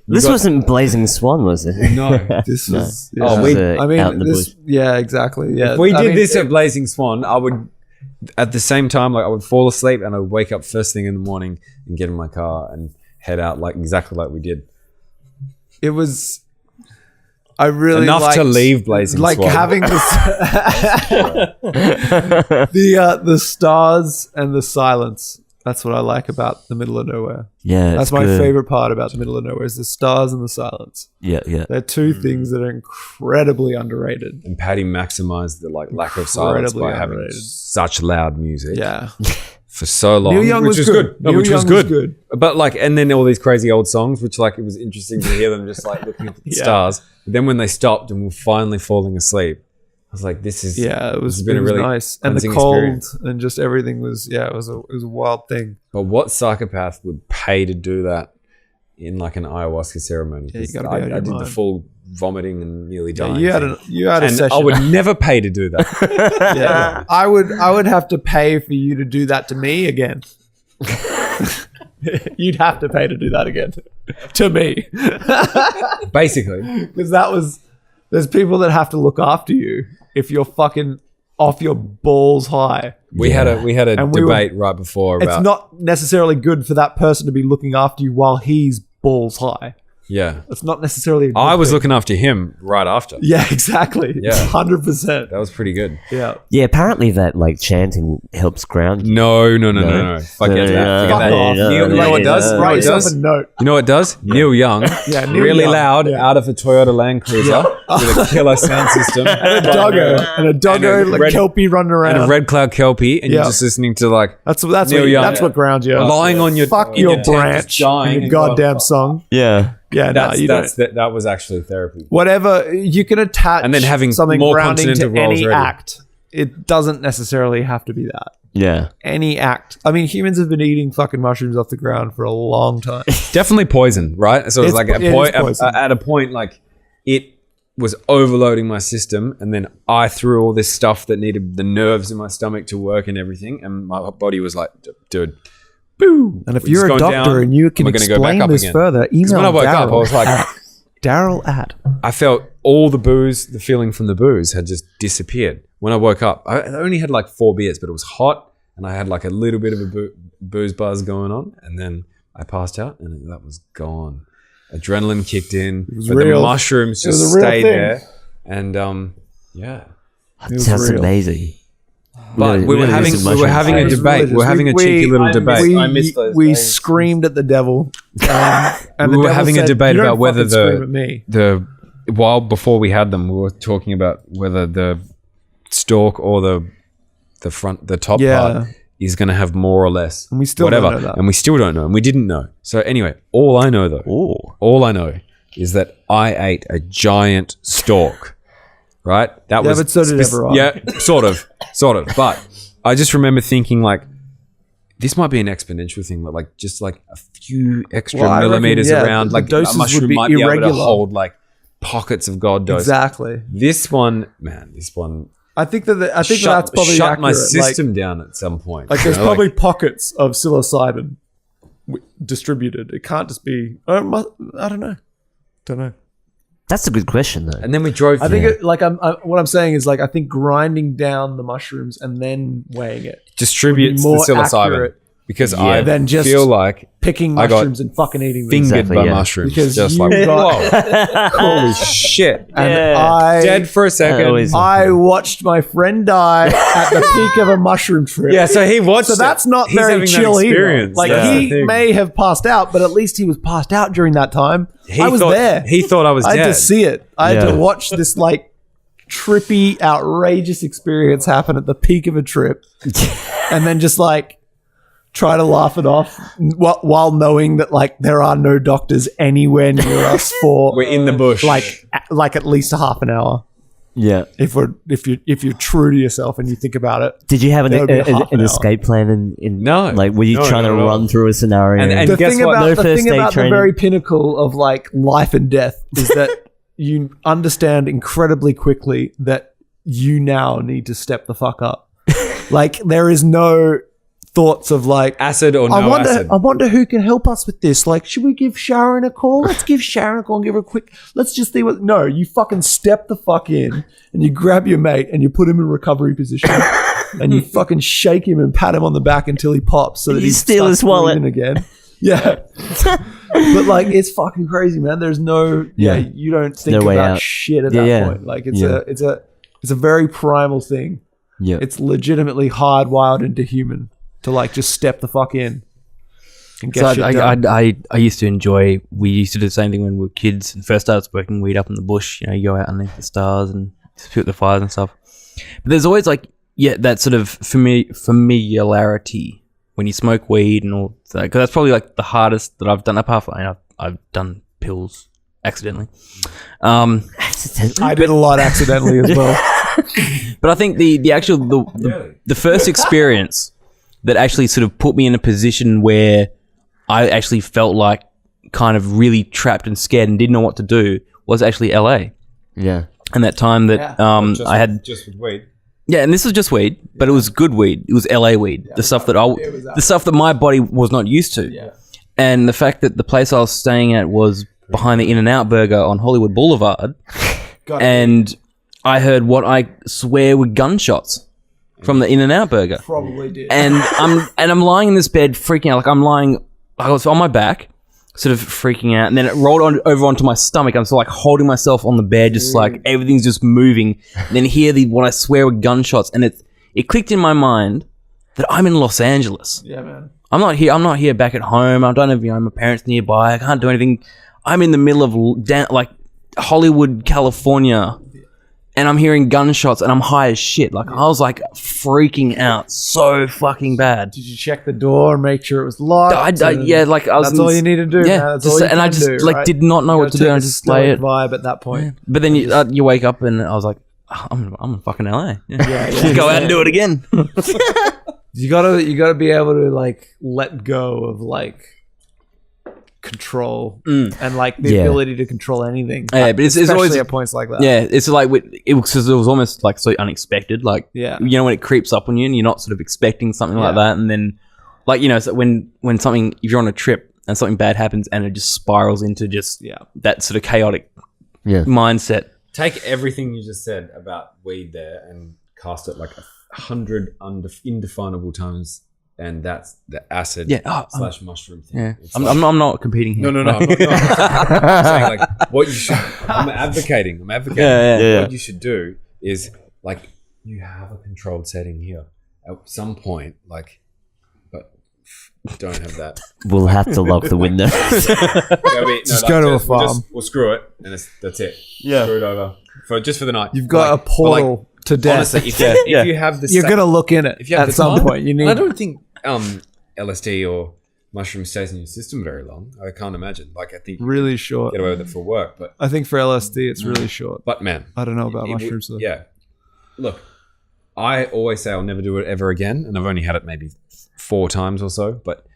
This wasn't Blazing Swan, was it?
no.
This was.
Oh,
That
we-
was,
I mean,
out in the bush.
yeah, exactly. Yeah,
If we
I
did
mean,
this at Blazing Swan, I would, at the same time, like I would fall asleep and I would wake up first thing in the morning and get in my car and head out exactly like we did.
It was. I really
Enough
liked,
to leave Blazing
like
Swan.
having this, the stars and the silence. That's what I like about the middle of nowhere.
Yeah,
That's
it's
my
good.
favorite part about the middle of nowhere is the stars and the silence.
Yeah.
They're two things that are incredibly underrated.
And Paddy maximized the lack of silence
Incredibly
by having
underrated.
such loud music.
Yeah,
for so long.
Neil Young
which
was
good. No,
Neil
which was
Young was
good.
good.
But like, and then all these crazy old songs, which like it was interesting to hear them just like looking at the stars. But then when they stopped and were finally falling asleep, I was like, this is
It was
been a really
nice, and the
cleansing
cold
experience.
and just everything was it was a wild thing.
But what psychopath would pay to do that in like an ayahuasca ceremony?
Yeah, you
'Cause
gotta be out of
I
your
did the
mind.
full vomiting and nearly dying.
You had
thing.
a
and
session.
I would never pay to do that.
Yeah, I would have to pay for you to do that to me again. You'd have to pay to do that again to me,
Basically,
because there's people that have to look after you if you're fucking off your balls high.
we had a
And we were-
debate right before
It's
about
not necessarily good for that person to be looking after you while he's balls high.
yeah.
It's not necessarily. A good
I was
thing.
looking after him right after.
Yeah, exactly.
Yeah.
100%.
That was pretty good.
Yeah.
Yeah, apparently that like chanting helps ground.
No. Forget
No,
that. Forget
no,
that.
Fuck off.
Neil, you know what it does? You know what
Write
it
yourself
does?
a note.
You know what it does? Neil Young,
Yeah, Neil
really
Young.
loud,
Yeah.
out of a Toyota Land Cruiser with a killer sound system,
And a doggo, like
red-
kelpie running around.
and a red cloud kelpie, and
Yeah.
you're just listening to like
That's
Neil Young.
what grounds you.
lying on your
Fuck
in
your
tent, just
branch
dying
and your
and
goddamn
going,
song.
Yeah.
Yeah, no, you don't.
that was actually therapy.
Whatever you can attach,
And then having
something
more
grounding to
continental rolls
any
ready.
act. It doesn't necessarily have to be that.
Yeah.
Any act. I mean, humans have been eating fucking mushrooms off the ground for a long time.
Definitely poison, right? So it was like
It is poison.
at a point, like it was overloading my system, and then I threw all this stuff that needed the nerves in my stomach to work and everything, and my body was like, dude, boo.
And if
We're
you're
just
a
going
doctor
down,
and you can
we're gonna go back
explain
up
this
again.
further,
'Cause
email
when I woke
Daryl
up, I was like,
Daryl at.
I felt all the booze, the feeling from the booze had just disappeared. When I woke up, I only had like 4 beers, but it was hot, and I had like a little bit of a booze buzz going on, and then I passed out, and that was gone. Adrenaline kicked in, but
real.
the mushrooms
It was
just
a real
stayed
thing.
there, and yeah.
That sounds
real.
amazing.
But we were having a debate. We were having a cheeky little debate.
I miss those
We
days.
screamed at the devil. And
We
the
were
devil
having a
said,
debate
"You don't
about whether
fucking scream at me."
the while before we had them, we were talking about whether the stalk or the top
Yeah.
part is going to have more or less,
And we still don't know that.
and we still don't know, and we didn't know. So anyway, all I know is that I ate a giant stalk. Right, that was
but so did everyone.
Yeah, sort of. But I just remember thinking like, this might be an exponential thing, but like just like a few extra
Well, I reckon,
millimeters
yeah,
around,
the
like a
doses would
mushroom
be
might be able to
irregular.
hold like pockets of God dose.
Exactly.
This one
I think that's
shut
probably
my
accurate.
system down at some point.
Like
you
there's
know,
probably pockets of psilocybin distributed. It can't just be. I don't know.
That's a good question, though.
and then we drove.
I think what I'm saying is like I think grinding down the mushrooms and then weighing it,
distributes the
more
psilocybin
accurate
because I
than just
feel like
picking
I got
mushrooms and fucking eating them.
fingered
Exactly,
by
yeah.
mushrooms.
Because
Just
you
like
got-
whoa, holy shit,
And
Yeah.
dead for a second.
always-
I watched my friend die at the peak of a mushroom trip.
Yeah, so he watched.
So that's not
He's
very
having that
chill either.
experience.
Like
That's the
he
thing.
may have passed out, but at least he was passed out during that time. I was
thought,
there.
He thought I was
I
dead.
had to see it. I had
Yeah.
to watch this like trippy, outrageous experience happen at the peak of a trip, and then just like try to laugh it off while knowing that like there are no doctors anywhere near us for
We're in the bush.
like at least a half an hour.
Yeah.
If you're true to yourself and you think about it.
Did you have
That would be half
an
an hour.
escape plan?
No.
Like, were you
No,
trying
not
to
at all.
run through a scenario?
And
The
guess
thing
what?
about,
No
the,
first
thing
aid
about the
training.
very pinnacle of like life and death is that you understand incredibly quickly that you now need to step the fuck up. Like there is no thoughts of like
Acid or no acid.
I wonder who can help us with this. Like, should we give Sharon a call? Let's give Sharon a call and give her a quick. Let's just see what. No, you fucking step the fuck in and you grab your mate and you put him in recovery position and you fucking shake him and pat him on the back until he pops so that
You
he
steal
starts
his wallet.
breathing again. Yeah, but like it's fucking crazy, man. There's no. Yeah, you don't think
no way
about
out.
shit at
Yeah,
that
yeah.
point. Like it's
Yeah.
it's a very primal thing.
Yeah.
It's legitimately hardwired into human to like just step the fuck in and get
So
shit done.
I used to enjoy. We used to do the same thing when we were kids and first started smoking weed up in the bush. You know, you go out underneath the stars and spit the fires and stuff. But there's always like that sort of familiarity when you smoke weed and all that, because that's probably like the hardest that I've done. Apart from I've done pills accidentally.
I did a lot accidentally as well.
But I think the first experience that actually sort of put me in a position where I actually felt like kind of really trapped and scared and didn't know what to do was actually LA.
Yeah.
And that time that I had
just with weed.
Yeah, and this was just weed, but it was good weed. It was LA weed, the stuff that my body was not used to.
Yeah.
And the fact that the place I was staying at was behind the In-N-Out Burger on Hollywood Boulevard, and I heard what I swear were gunshots from the In-N-Out Burger.
Probably did.
And I'm lying in this bed freaking out. Like I was on my back, sort of freaking out, and then it rolled over onto my stomach. I'm sort of like holding myself on the bed, just like everything's just moving. And then hear what I swear were gunshots, and it clicked in my mind that I'm in Los Angeles.
Yeah, man.
I'm not here back at home. I don't have my parents nearby. I can't do anything. I'm in the middle of like Hollywood, California, and I'm hearing gunshots, and I'm high as shit. Like I was like freaking out so fucking bad.
Did you check the door and make sure it was locked?
Yeah, like I was.
That's all you need to do.
Yeah,
man. That's all you
and I
can
just
do,
like
right?
did not know
You
what
gotta
to do.
take
I
a
just lay it.
vibe at that point.
But then you wake up, and I was like, I'm in fucking LA.
Yeah.
Just go out and do it again.
You gotta be able to like let go of like control and like the ability to control anything.
Yeah, but it's always
at points like that.
Yeah, it's like it was almost like so unexpected. Like
Yeah.
you know when it creeps up on you and you're not sort of expecting something like
Yeah.
that, and then like so when something, if you're on a trip and something bad happens and it just spirals into just that sort of chaotic mindset.
Take everything you just said about weed there and cast it like 100 indefinable times, and that's the acid / mushroom thing.
Yeah,
It's
I'm not competing here.
No. I'm saying like what you should. I'm advocating.
Yeah.
What you should do is like you have a controlled setting here at some point, like, but don't have that.
We'll have to lock the window.
Just go to a farm.
We'll screw it, and that's it.
Yeah.
Screw it over for the night.
You've got a portal to death.
Honestly, if you have the
You're gonna look in it
if you have
at
the
some
time,
point. You need.
I don't think LSD or mushroom stays in your system very long. I can't imagine. Like I think you
really short.
get away with it for work, but
I think for LSD it's really short.
but man,
I don't know about mushrooms though.
Yeah, look, I always say I'll never do it ever again, and I've only had it maybe 4 times or so. But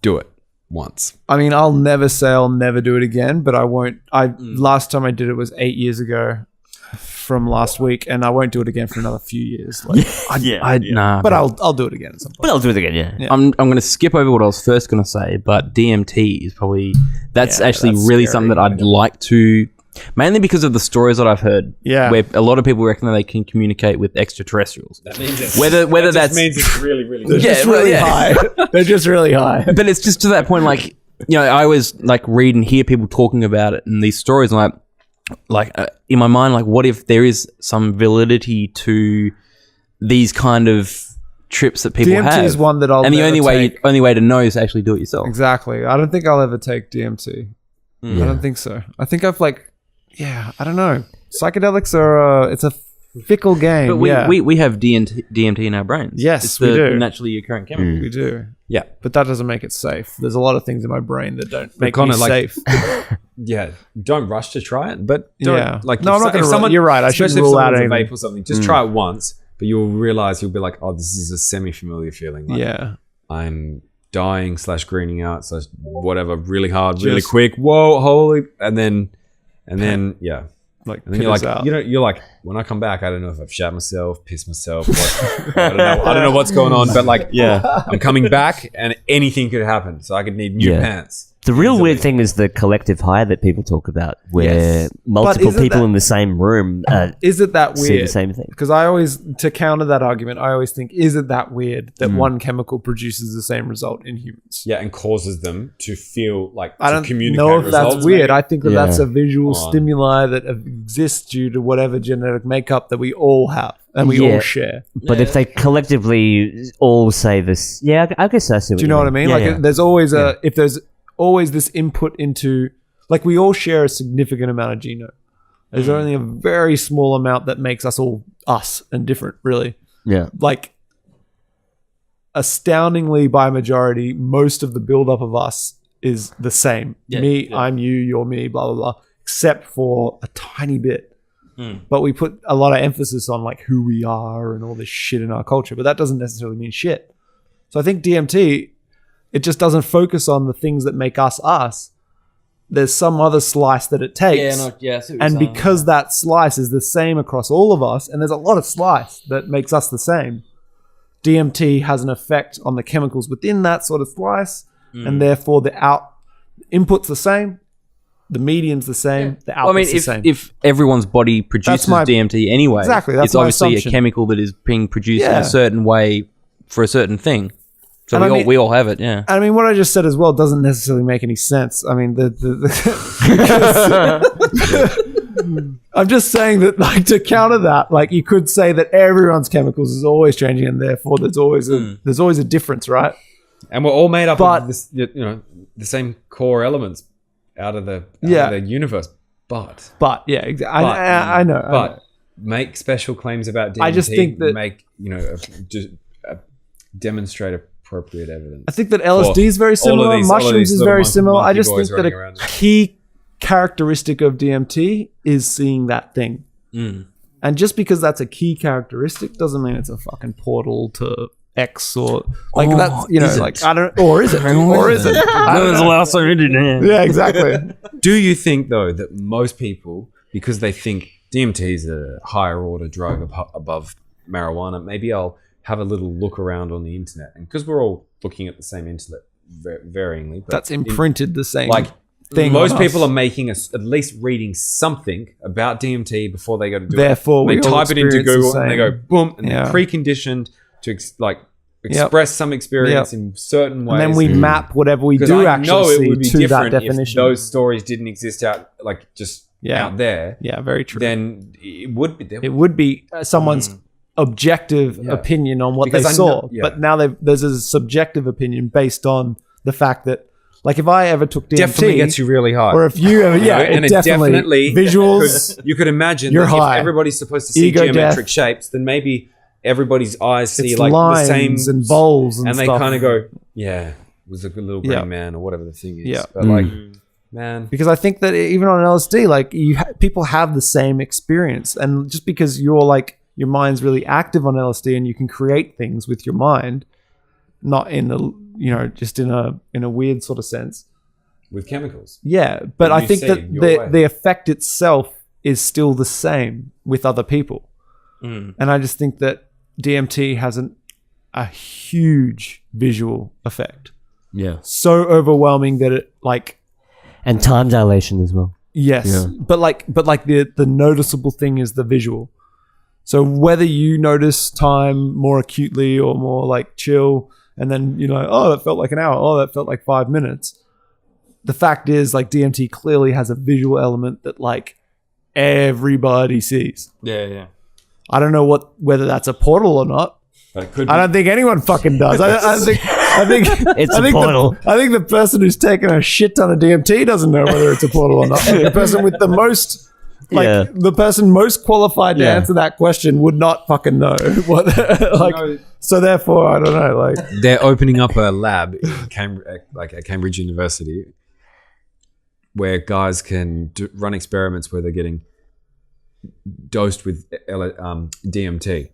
do it once.
I mean, I'll never say I'll never do it again, but I won't. Last time I did it was 8 years ago from last week, and I won't do it again for another few years. Like,
Nah,
but I'll do it again at some point.
But I'll do it again, yeah.
I'm going to skip over what I was first going to say, but DMT is probably that's actually
that's
really
scary.
something that I'd like to, mainly because of the stories that I've heard.
Yeah.
Where a lot of people reckon that they can communicate with extraterrestrials.
That means
Whether
that
that's
just means it's really, really
They're
good.
just really high. They're just really high.
but it's just to that point, like, I always like read and hear people talking about it and these stories, and in my mind, like, what if there is some validity to these kind of trips that people
DMT
have?
is one that I'll
and the
never
only way to know is to actually do it yourself.
Exactly. I don't think I'll ever take DMT. I don't think so. I think I've I don't know. Psychedelics are it's a fickle game.
But we have DMT in our brains.
Yes,
it's
we do.
naturally occurring chemical.
We do.
Yeah,
But that doesn't make it safe. There's a lot of things in my brain that don't make me
kinda like-
safe.
yeah. Don't rush to try it, but don't,
Yeah.
like
No, I'm not
if
gonna rule- you're right, I shouldn't
especially if
rule out
someone's a
anything.
vape or something. Just try it once, but you'll realize you'll be like, oh, this is a semi-familiar feeling. Like,
Yeah.
I'm dying / greening out / whatever, really hard, really
Just-
quick. Whoa, holy, and then yeah.
Like,
And then you're like,
out.
you're like, when I come back, I don't know if I've shat myself, pissed myself. I don't know what's going on, but like, I'm coming back, and anything could happen. So I could need new pants.
The real weird thing is the collective high that people talk about, where multiple
isn't
people
that-
in the same room
is it that
see the
weird?
same thing.
Because I always, to counter that argument, I always think, is it that weird that one chemical produces the same result in humans?
Yeah, and causes them to feel like
I
to
don't
communicate
know if that's
results,
weird.
maybe.
I think that that's a visual
Come on.
stimuli that exists due to whatever genetic makeup that we all have and we all share.
But if they collectively all say this, I guess I see what
Do you know what I mean? There's always if there's always this input into, like, we all share a significant amount of genome. There's only a very small amount that makes us all us and different, really.
Yeah.
Like, astoundingly by majority, most of the buildup of us is the same. I'm you, you're me, blah, blah, blah, except for a tiny bit. But we put a lot of emphasis on like who we are and all this shit in our culture, but that doesn't necessarily mean shit. So I think DMT, it just doesn't focus on the things that make us us. There's some other slice that it takes. And because that slice is the same across all of us, and there's a lot of slice that makes us the same, DMT has an effect on the chemicals within that sort of slice, and therefore the input's the same, the median's the same, the output's the same.
If everyone's body produces DMT anyway,
exactly, that's
it's obviously
assumption.
a chemical that is being produced in a certain way for a certain thing. So we all have it, yeah.
I mean, what I just said as well doesn't necessarily make any sense. I mean, I'm just saying that, like, to counter that, like, you could say that everyone's chemicals is always changing, and therefore there's always a difference, right?
And we're all made up of this, the same core elements out of the universe. But
yeah, exactly. I know.
But make special claims about DMT.
I just think that
demonstrate appropriate evidence.
I think that LSD is very similar. Mushrooms is very similar. I just think that a key characteristic of DMT is seeing that thing. And just because that's a key characteristic doesn't mean it's a fucking portal to X or like that's like I don't or is it or is it?
That was the last time we did it.
Yeah, exactly.
Do you think though that most people, because they think DMT is a higher order drug above marijuana, maybe I'll have a little look around on the internet, and because we're all looking at the same internet varyingly, but
that's imprinted the same
like
thing.
Most people are making us at least reading something about DMT before they go to do
Therefore,
it. They type it into Google and they go boom, and they're preconditioned to express some experience in certain ways.
And then we map whatever we do actually see to that definition.
If those stories didn't exist out out there.
Yeah, very true.
Then it would be.
It would be someone's objective opinion on what they saw. But now there's a subjective opinion based on the fact that, like, if I ever took DMT,
definitely gets you really high.
Or if you ever, and it definitely visuals.
You could imagine
that
if everybody's supposed to see geometric shapes, then maybe everybody's eyes see
it's
like
lines
the same
and bowls and
they
stuff.
kind of go, it was a good little green man or whatever the thing is.
Yeah.
But like, man,
because I think that even on LSD, like people have the same experience, and just because you're like your mind's really active on LSD and you can create things with your mind, not in the just in a weird sort of sense
with chemicals.
Yeah, but I think that the effect itself is still the same with other people, and I just think that DMT has a huge visual effect.
Yeah,
so overwhelming that it
and time dilation as well.
Yes, but the noticeable thing is the visual. So whether you notice time more acutely or more like chill, and then that felt like an hour, that felt like 5 minutes. The fact is, like, DMT clearly has a visual element that like everybody sees.
Yeah.
I don't know whether that's a portal or not.
But it could
I don't think anyone fucking does. I think
it's a portal.
I think the person who's taken a shit ton of DMT doesn't know whether it's a portal or not. The person with the most. The person most qualified to answer that question would not fucking know what. So therefore, I don't know. Like,
they're opening up a lab in at Cambridge University, where guys can run experiments where they're getting dosed with DMT,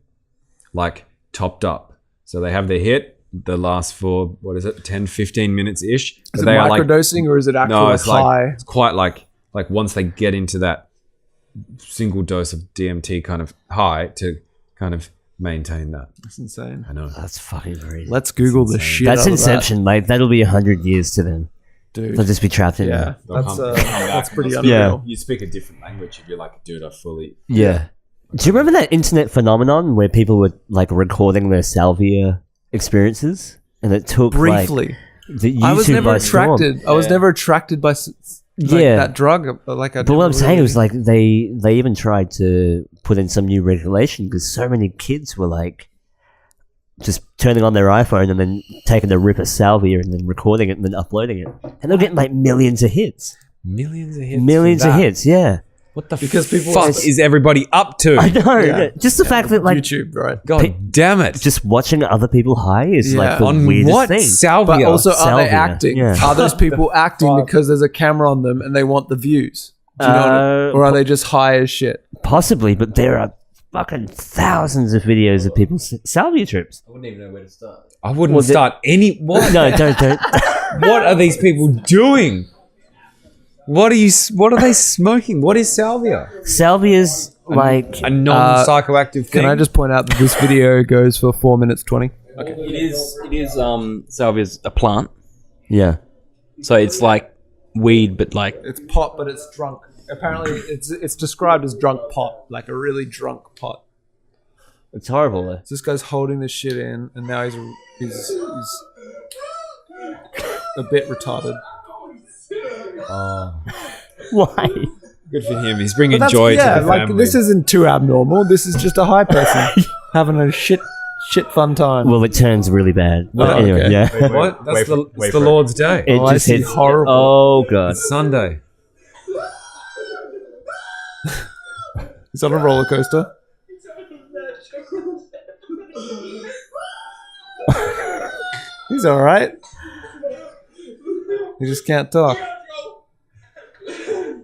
like topped up. So they have their hit. They last for 10, 15 minutes ish.
Is it microdosing or is it actual high?
It's quite like once they get into that single dose of DMT kind of high to kind of maintain that.
That's insane.
I know.
That's fucking crazy.
Let's Google the shit.
That's Inception, mate. That'll be 100 years to them.
Dude.
They'll just be trapped in there.
That's pretty unreal.
You speak a different language if you're like, dude, I fully...
Yeah. Do you remember that internet phenomenon where people were like recording their salvia experiences? And it took
briefly.
The YouTube
I was never attracted.
Storm.
I was never attracted by that drug. But what I'm
saying was like they even tried to put in some new regulation because so many kids were like just turning on their iPhone and then taking a rip of salvia and then recording it and then uploading it, and they're getting like millions of hits.
Millions of hits.
Millions of hits. Yeah.
What the
Because people
fuck is everybody up to?
I know.
Yeah.
Just the fact that like
YouTube, right?
God damn it.
just watching other people high is like the
On
weirdest
what?
thing.
Salvia.
But also, are they
Salvia,
acting?
yeah.
Are those people acting because there's a camera on them and they want the views? Do you know what I mean? Or are they just high as shit?
Possibly, but there are fucking thousands of videos of people salvia trips.
I wouldn't even know where to start.
I wouldn't start any. What?
No, don't.
What are these people doing? What are they smoking? What is salvia?
Salvia's like
A non-psychoactive thing?
Can I just point out that this video goes for 4 minutes 20?
It is salvia's a plant.
yeah.
So it's like weed, but like
It's pot, but it's drunk. Apparently, it's described as drunk pot, like a really drunk pot.
It's horrible though.
So this guy's holding this shit in, and now he's a bit retarded.
Why?
Good for him. He's bringing
But
joy to the
like
family.
this isn't too abnormal. This is just a high person having a shit fun time.
Well, it turns really bad. But anyway,
okay.
yeah.
What? That's the Lord's day.
It
I
just
see.
hits
Horrible.
Oh god.
It's Sunday.
He's on a roller coaster. He's all right. He just can't talk.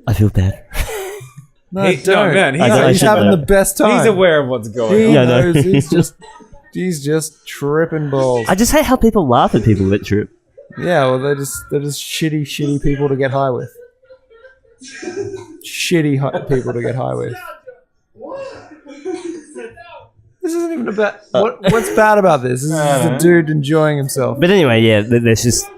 I feel bad.
No,
No,
don't.
man,
No,
I
he's
should
having
know.
the best time.
He's aware of what's going
He
on.
Yeah, I know.
knows. He's just tripping balls.
I just hate how people laugh at people that trip.
Yeah, well, they're just shitty people to get high with. People to get high with. This isn't even about what's bad about this. This is the dude enjoying himself.
But anyway, yeah, there's just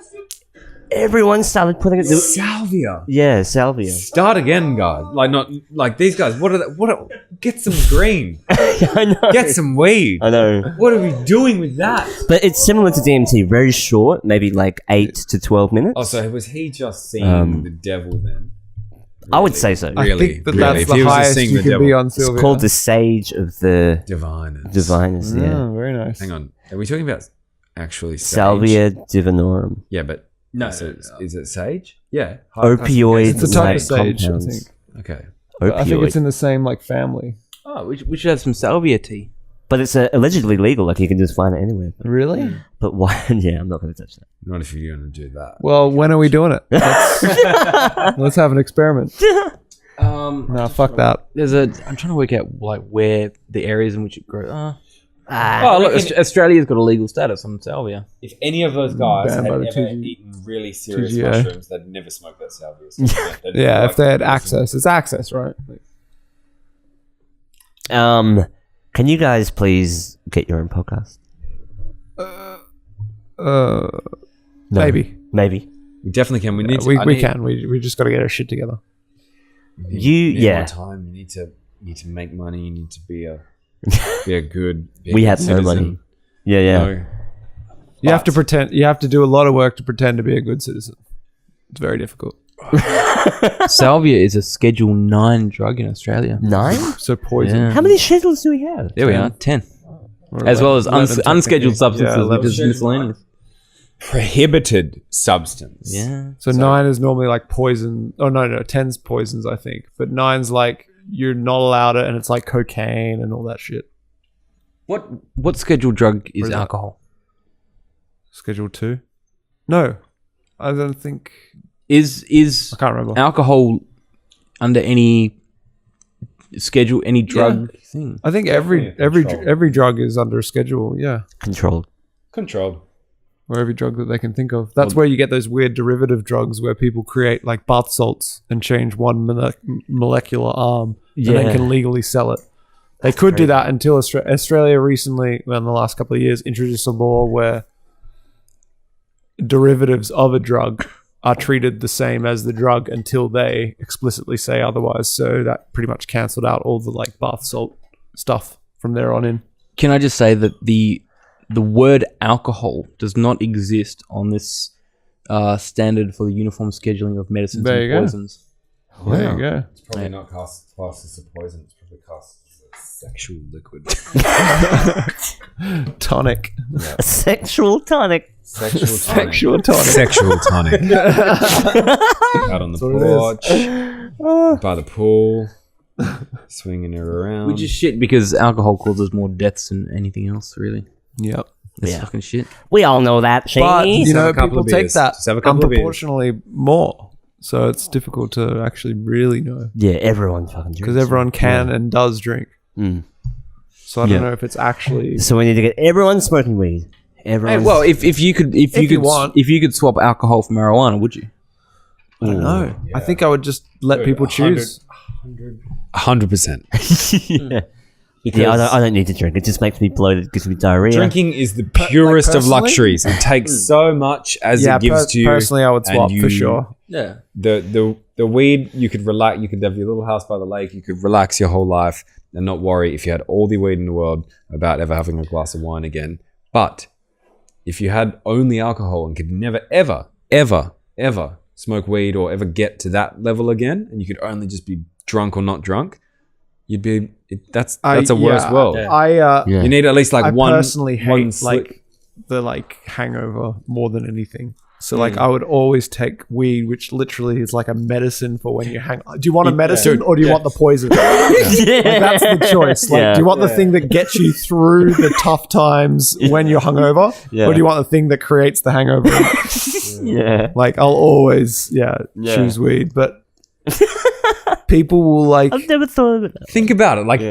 everyone started putting it.
Salvia.
Yeah, salvia.
Start again, guys. Like not like these guys. Get some green.
I know.
Get some weed.
I know.
What are we doing with that?
But it's similar to DMT, very short, maybe like 8 to 12 minutes.
Oh, so was he just seeing the devil then?
I would say so.
I
Really?
think that
Really?
that's
If
the
he was just
highest
seeing
you
the
can
devil.
be on
It's
Sylvia.
called the Sage of the
Diviners.
Diviners, yeah.
Oh, very nice.
Hang on. Are we talking about actually sage?
Salvia divinorum.
Yeah, but
No,
is it,
no.
is it sage? Yeah.
Opioids
It's a type
like
of sage,
compounds.
I think.
Okay.
But I think
Opioid.
it's in the same like family.
Oh, we should have some salvia tea.
But it's allegedly legal, like you can just find it anywhere.
Really?
But why? Yeah, I'm not going to touch that.
Not if you're going to do that.
Well, when are we doing it? Let's have an experiment. No, fuck that.
I'm trying to work out like where the areas in which it grows.
Ah,
Oh, look, Australia's got a legal status on salvia.
If any of those guys
Banned
had
by the
ever
2G.
eaten really serious
TGA.
mushrooms, they'd never smoke that salvia. So they'd
Yeah,
like
if they had
listen.
access. It's access, right?
can you guys please get your own podcast? No.
Maybe.
Maybe.
We definitely can. We need to.
We can. We just got to get our shit together.
You-
need
yeah.
more time. You need to make money. You need to be a good.
We have no money. Yeah.
No.
You have to pretend. You have to do a lot of work to pretend to be a good citizen. It's very difficult.
Salvia is a Schedule 9 drug in Australia.
9?
So poison.
Yeah.
How many schedules do we have?
There we are, 10. As well as
11
unscheduled
technically.
substances,
Yeah,
which is
11.
miscellaneous.
Prohibited substance.
Yeah.
So 9 is normally like poison. Oh no, 10's poisons, I think. But 9's like you're not allowed it, and it's like cocaine and all that shit.
What scheduled drug is
is it?
alcohol?
Schedule 2? No, I don't think.
Is
I can't remember.
alcohol under any schedule, any drug thing?
I think
Definitely
every
controlled.
drug is under a schedule. Yeah,
Controlled.
Controlled.
or every drug that they can think of. That's where you get those weird derivative drugs where people create like bath salts and change one molecular arm and
Yeah.
then can legally sell it. They could do that until Australia recently, well, in the last couple of years, introduced a law where derivatives of a drug are treated the same as the drug until they explicitly say otherwise. So that pretty much cancelled out all the like bath salt stuff from there on in.
Can I just say that the word alcohol does not exist on this standard for the uniform scheduling of medicines
There
and
you go.
poisons?
There you go.
It's probably not classed as a poison. It's probably classed as a sexual liquid.
Tonic.
A sexual tonic.
Sexual tonic.
Sexual tonic.
Sexual tonic. Out on the
That's what it
porch, by the pool. swinging it around.
Which is shit because alcohol causes more deaths than anything else, really.
Yep.
That's
Yeah.
fucking shit.
We all know that.
But
Shane.
you
have
know,
a couple
people
of
take
beers.
that
Just have a couple of beers.
unproportionally more, so it's difficult to actually really know
Yeah, everyone fucking drinks.
because everyone can and does drink.
Mm.
So I don't know if it's actually.
So we need to get everyone smoking weed.
Hey,
Everyone.
well, if you could swap alcohol for marijuana, would you?
I don't know. I think I would just let people choose.
100%.
yeah. I don't need to drink. It just makes me bloated. It gives me diarrhea.
Drinking is the purest of
personally?
luxuries. It takes so much as
Yeah,
it gives to you.
personally, I would
and
swap
you-
for sure.
Yeah.
The weed, you could relax. You could have your little house by the lake. You could relax your whole life and not worry if you had all the weed in the world about ever having a glass of wine again. But if you had only alcohol and could never, ever, ever, ever smoke weed or ever get to that level again, and you could only just be drunk or not drunk, you'd be. That's a worse world.
Yeah.
You need at least like
I
one.
personally
one
hate
slip.
like the hangover more than anything. So I would always take weed, which literally is like a medicine for when you hang. Do you want a medicine or do you want the poison? Like, that's the choice. Like, do you want the thing that gets you through the tough times when you're hungover, or do you want the thing that creates the hangover?
Yeah.
Like, I'll always choose weed, but people will like.
I've never thought of it.
Think about it, like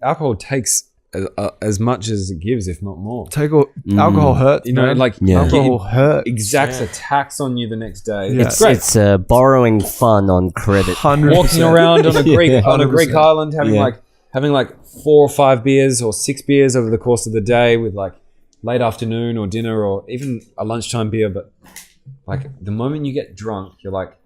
alcohol takes as much as it gives, if not more.
Alcohol hurts.
You know,
man.
like
alcohol
it
hurts.
exacts a tax on you the next day.
Yeah.
It's borrowing fun on credit.
100%.
Walking around on a Greek on a
100%.
Greek island, having like 4 or 5 beers or 6 beers over the course of the day, with like late afternoon or dinner or even a lunchtime beer. But like the moment you get drunk, you're like,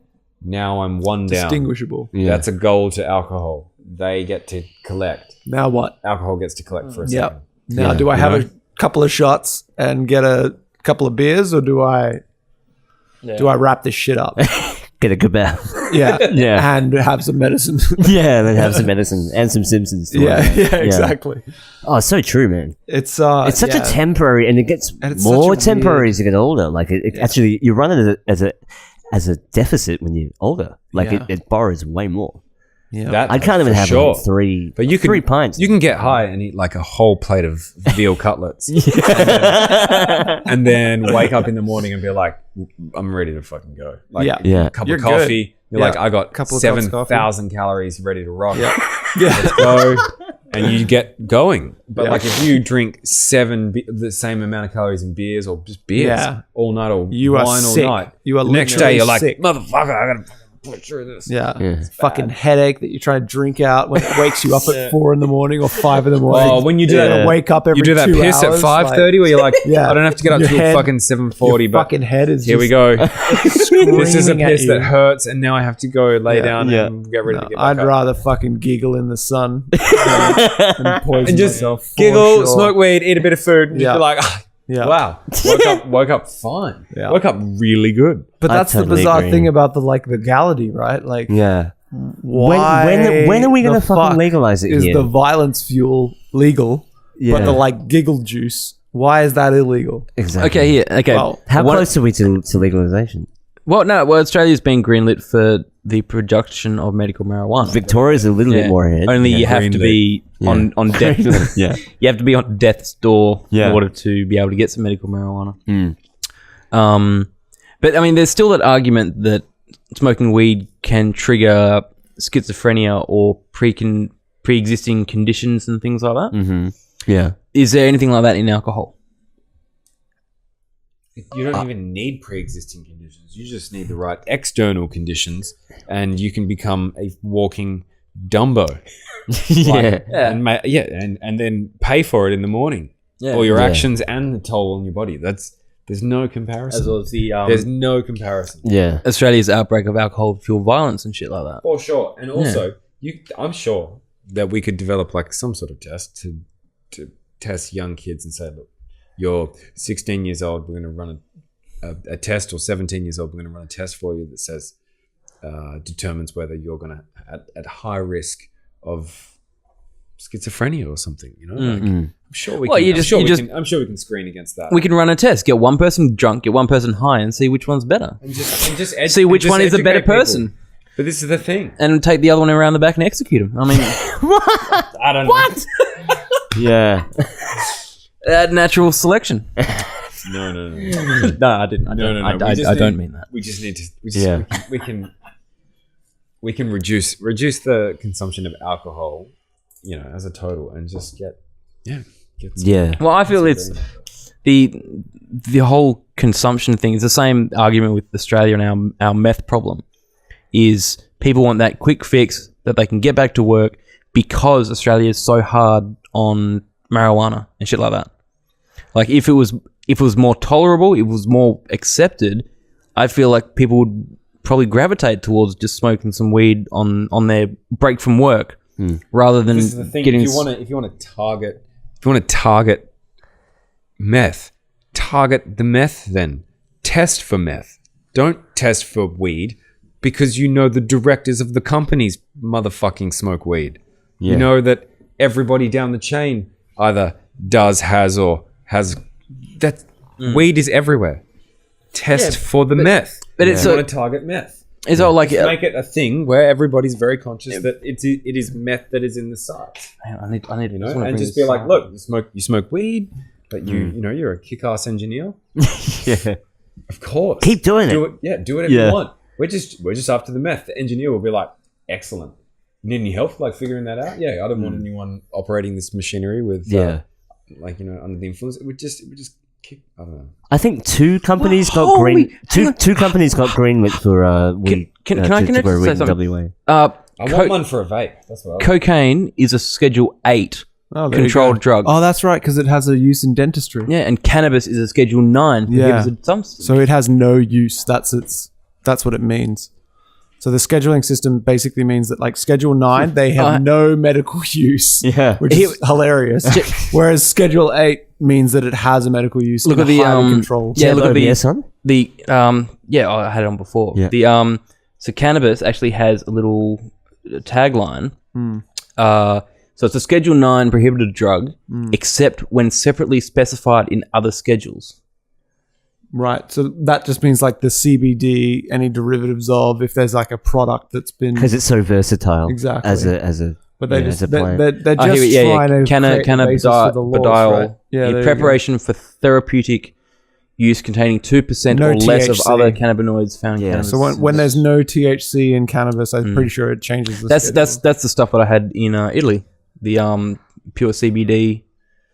now I'm one down.
Distinguishable.
That's a goal to alcohol. They get to collect.
Now what?
Alcohol gets to collect for a
Yep.
second.
Now, do I have a couple of shots and get a couple of beers, or do I wrap this shit up?
Get a kebab.
Yeah,
Yeah.
and have some medicine.
Yeah, and then have some medicine and some Simpsons. to
yeah,
watch.
exactly.
Oh, it's so true, man.
It's
It's such a temporary, and it gets
it's
more
such a
temporary
weird-
as you get older. Like it actually, you run it as a deficit when you're older. Like
Yeah.
it borrows way more.
That
I can't even
for
have
sure.
like three,
But you can,
3 pints.
You can get high and eat like a whole plate of veal cutlets, and then wake up in the morning and be like, "I'm ready to fucking go." Like
Yeah.
a cup
You're
of coffee.
good.
You're
Yeah.
like, "I got
Couple of cups of coffee.
7,000 calories ready to rock."
Yeah.
Let's go, and you get going. But
Yeah.
like if you drink the same amount of calories in beers or just beers all night or
You are
wine
sick.
all night,
You are
the next day
literally
you're like,
sick.
"Motherfucker, I gotta push through this."
Yeah.
Yeah.
Fucking headache that you try to drink out when it wakes you up at 4 a.m. or 5 a.m.
Oh, when you do
You
that,
wake up every
you do that
2
piss
hours,
at 5:30 where you're like,
Yeah.
I don't have to get up
Your
till
head-
fucking 7:40,
your
but
fucking head is
here we
just
go. This is a
screaming at
piss
you.
that hurts, and now I have to go lay down
Yeah.
and get ready to
No,
get
I'd
back up.
rather fucking giggle in the sun and poison
And just
myself. for
giggle,
sure.
smoke weed, eat a bit of food, and
Yeah.
just be like,
Yeah.
wow, woke up fine.
Yeah.
Woke up really good.
But
I
that's
totally
the bizarre
agree.
thing about the legality, right? Like,
Yeah.
why
When are we
the
gonna fucking
fuck
legalize it
is
here?
the violence fuel legal, but the giggle juice, why is that illegal?
Exactly.
Okay, here. Okay.
Well,
How
What-
close are we to legalization?
Well, Australia's been greenlit for the production of medical marijuana.
Victoria's a little bit more ahead.
Only
Yeah.
you have to be on death.
Yeah.
You have to be on death's door
Yeah.
in order to be able to get some medical marijuana.
Mm.
But I mean, there's still that argument that smoking weed can trigger schizophrenia or pre-existing conditions and things like that.
Mm-hmm. Yeah.
Is there anything like that in alcohol?
You don't even need pre-existing conditions. You just need the right external conditions, and you can become a walking Dumbo.
Yeah.
And then pay for it in the morning. All your actions and the toll on your body. There's no comparison.
As well as the
There's no comparison.
Yeah.
Australia's outbreak of alcohol-fueled violence and shit like that.
For sure. And also, I'm sure that we could develop like some sort of test to test young kids and say, look, you're 16 years old, we're going to run a test, or 17 years old, we're going to run a test for you that says, determines whether you're going to, at high risk of schizophrenia or something, you know? Like, I'm sure we can. I'm sure we can screen against that.
We can run a test, get one person drunk, get one person high, and see which one's better.
and just
See which one is the better
educate people.
person.
But this is the thing.
and take the other one around the back and execute him. I mean,
I don't know.
Yeah.
natural selection.
No.
No, I didn't.
No.
I don't mean that.
We just need to.
Yeah.
We can reduce the consumption of alcohol, as a total, and just get some,
Yeah.
Well, I feel it's the whole consumption thing is the same argument with Australia and our meth problem. Is people want that quick fix that they can get back to work because Australia is so hard on marijuana and shit like that. Like if it was more tolerable, it was more accepted, I feel like people would probably gravitate towards just smoking some weed on their break from work rather than
this is the thing.
getting.
If you want to target meth, target the meth. Then test for meth. Don't test for weed because the directors of the companies motherfucking smoke weed.
Yeah.
You know that everybody down the chain either does, has, or has. That weed is everywhere. Test for the meth.
But it's
you want to target meth.
It's all like
Make it a thing where everybody's very conscious that it is meth that is in the sites.
I need
And just be like, look, you smoke weed, but you're a kick-ass engineer.
Yeah.
Of course,
Keep doing it.
Do it if you want. We're just after the meth. The engineer will be like, excellent. You need any help like figuring that out? Yeah, I don't want anyone operating this machinery with under the influence. It would just kick. I don't know.
I think two companies got green. Two companies got greenlit for weed.
Can I
to grow weed
say
in
something?
WA.
I want one for a vape. That's what I want.
Cocaine is a Schedule 8
Oh, there you
controlled
go.
drug.
Oh, that's right, because it has a use in dentistry.
Yeah, and cannabis is a Schedule 9 prohibited substance.
So it has no use. That's what it means. So the scheduling system basically means that like Schedule 9, they have no medical use.
Yeah.
Which is hilarious. Whereas Schedule 8 means that it has a medical use.
Look
in
at the
highly controlled.
yeah, look at
OBS on?
I had it on before.
Yeah.
So cannabis actually has a little tagline. So it's a Schedule 9 prohibited drug, except when separately specified in other schedules.
Right. So that just means like the CBD, any derivatives of, if there's like a product that's been
Because it's so versatile.
Exactly.
As a
but they
as
just
a plant.
they're just trying to create a basis for the laws, right? Yeah,
in preparation for therapeutic use containing 2%
No
or less of
THC.
other cannabinoids found in
Yeah.
cannabis.
So when there's no THC in cannabis, I'm pretty sure it changes the schedule.
that's the stuff that I had in Italy. The pure CBD.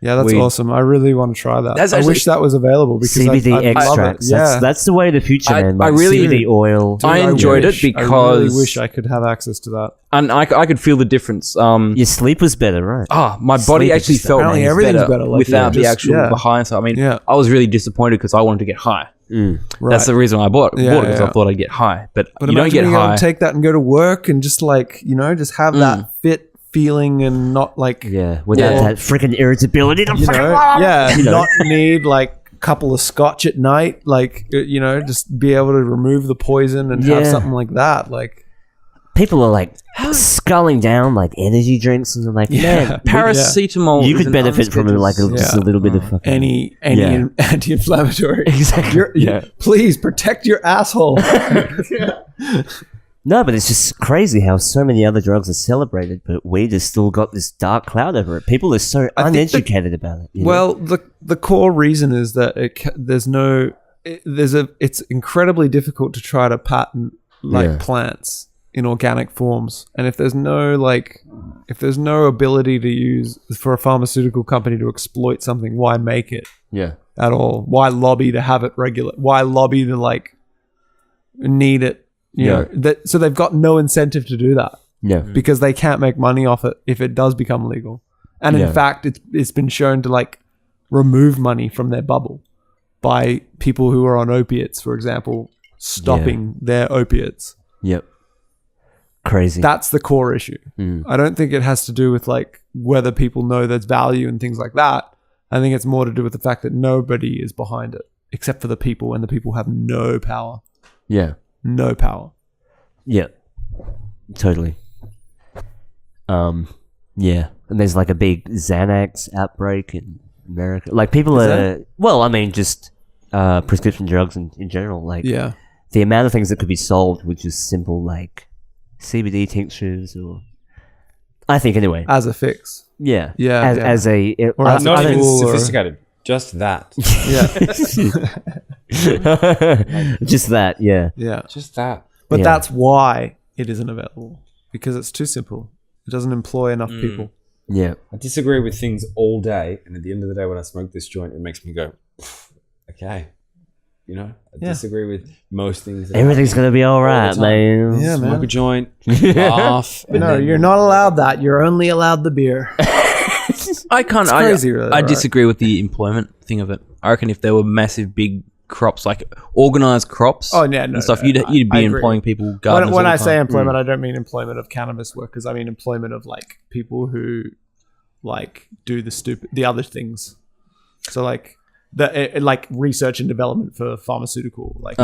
Yeah, that's
weed.
awesome. I really want to try that.
That's
I
actually-
wish that was available because
CBD
I'd love it.
extracts.
Yeah.
That's the way of the future, man.
I
Like
really-
CBD oil.
I enjoyed it
I really
because
wish I could have access to that.
and I could feel the difference.
Your sleep was better, right?
My
Sleep
body
is
actually
just
felt
apparently
better,
everything's better, like,
without the
just-
actual
yeah.
the high. So I mean,
Yeah.
I was really disappointed because I wanted to get high.
Right.
That's the reason I bought it because I thought I'd get high. But you don't
imagine
get
being able
high.
to take that and go to work and just like, just have that fit feeling and not like,
Yeah, without that freaking irritability.
not need like a couple of scotch at night, like, just be able to remove the poison and have
Yeah.
something like that. Like,
People are like sculling down like energy drinks and they're like, man,
Paracetamol.
you
is
could
an
benefit from it like just a little bit of fucking.
any
Yeah.
anti-inflammatory.
Exactly.
Please protect your asshole.
No, but it's just crazy how so many other drugs are celebrated, but weed has still got this dark cloud over it. People are so
I think
uneducated about it. you know?
Well, the core reason is that it's incredibly difficult to try to patent plants in organic forms, and if there's no ability to use for a pharmaceutical company to exploit something, why make it
yeah.
at all? Why lobby to have it regular? Why lobby to like need it? You know, so they've got no incentive to do that.
Yeah.
Because they can't make money off it if it does become legal. And in fact, it's been shown to like remove money from their bubble by people who are on opiates, for example, stopping their opiates.
Yep. Crazy.
That's the core issue. I don't think it has to do with like whether people know there's value and things like that. I think it's more to do with the fact that nobody is behind it except for the people, and the people have no power.
Yeah.
No power.
Yeah. Totally. Yeah. And there's like a big Xanax outbreak in America. Like people just prescription drugs in general. Like
Yeah.
the amount of things that could be solved with just simple like CBD tinctures, or I think anyway.
As a fix.
Yeah,
Yeah,
As a
Or as
Not
a
even
tool or-
sophisticated. Just that.
Yeah.
just that. Yeah.
Yeah.
Just that.
But
Yeah.
that's why it isn't available. Because it's too simple. It doesn't employ enough people.
Yeah.
I disagree with things all day, and at the end of the day, when I smoke this joint, it makes me go, okay. You know, I disagree with most things. that
Everything's
happen
gonna be all
all the
right,
time.
man.
Yeah,
Smoke
man.
a joint, laugh. and
No,
then-
you're not allowed that. You're only allowed the beer.
I can't.
It's crazy, really,
I
right?
disagree with the employment thing of it. I reckon if there were massive, big crops, like organized crops,
Oh, yeah, no,
and stuff,
no,
you'd
I
be
agree.
employing people. Gardeners
When
all
I
the
say
time.
employment, I don't mean employment of cannabis workers. I mean employment of like people who like do the other things. So like like research and development for pharmaceutical, like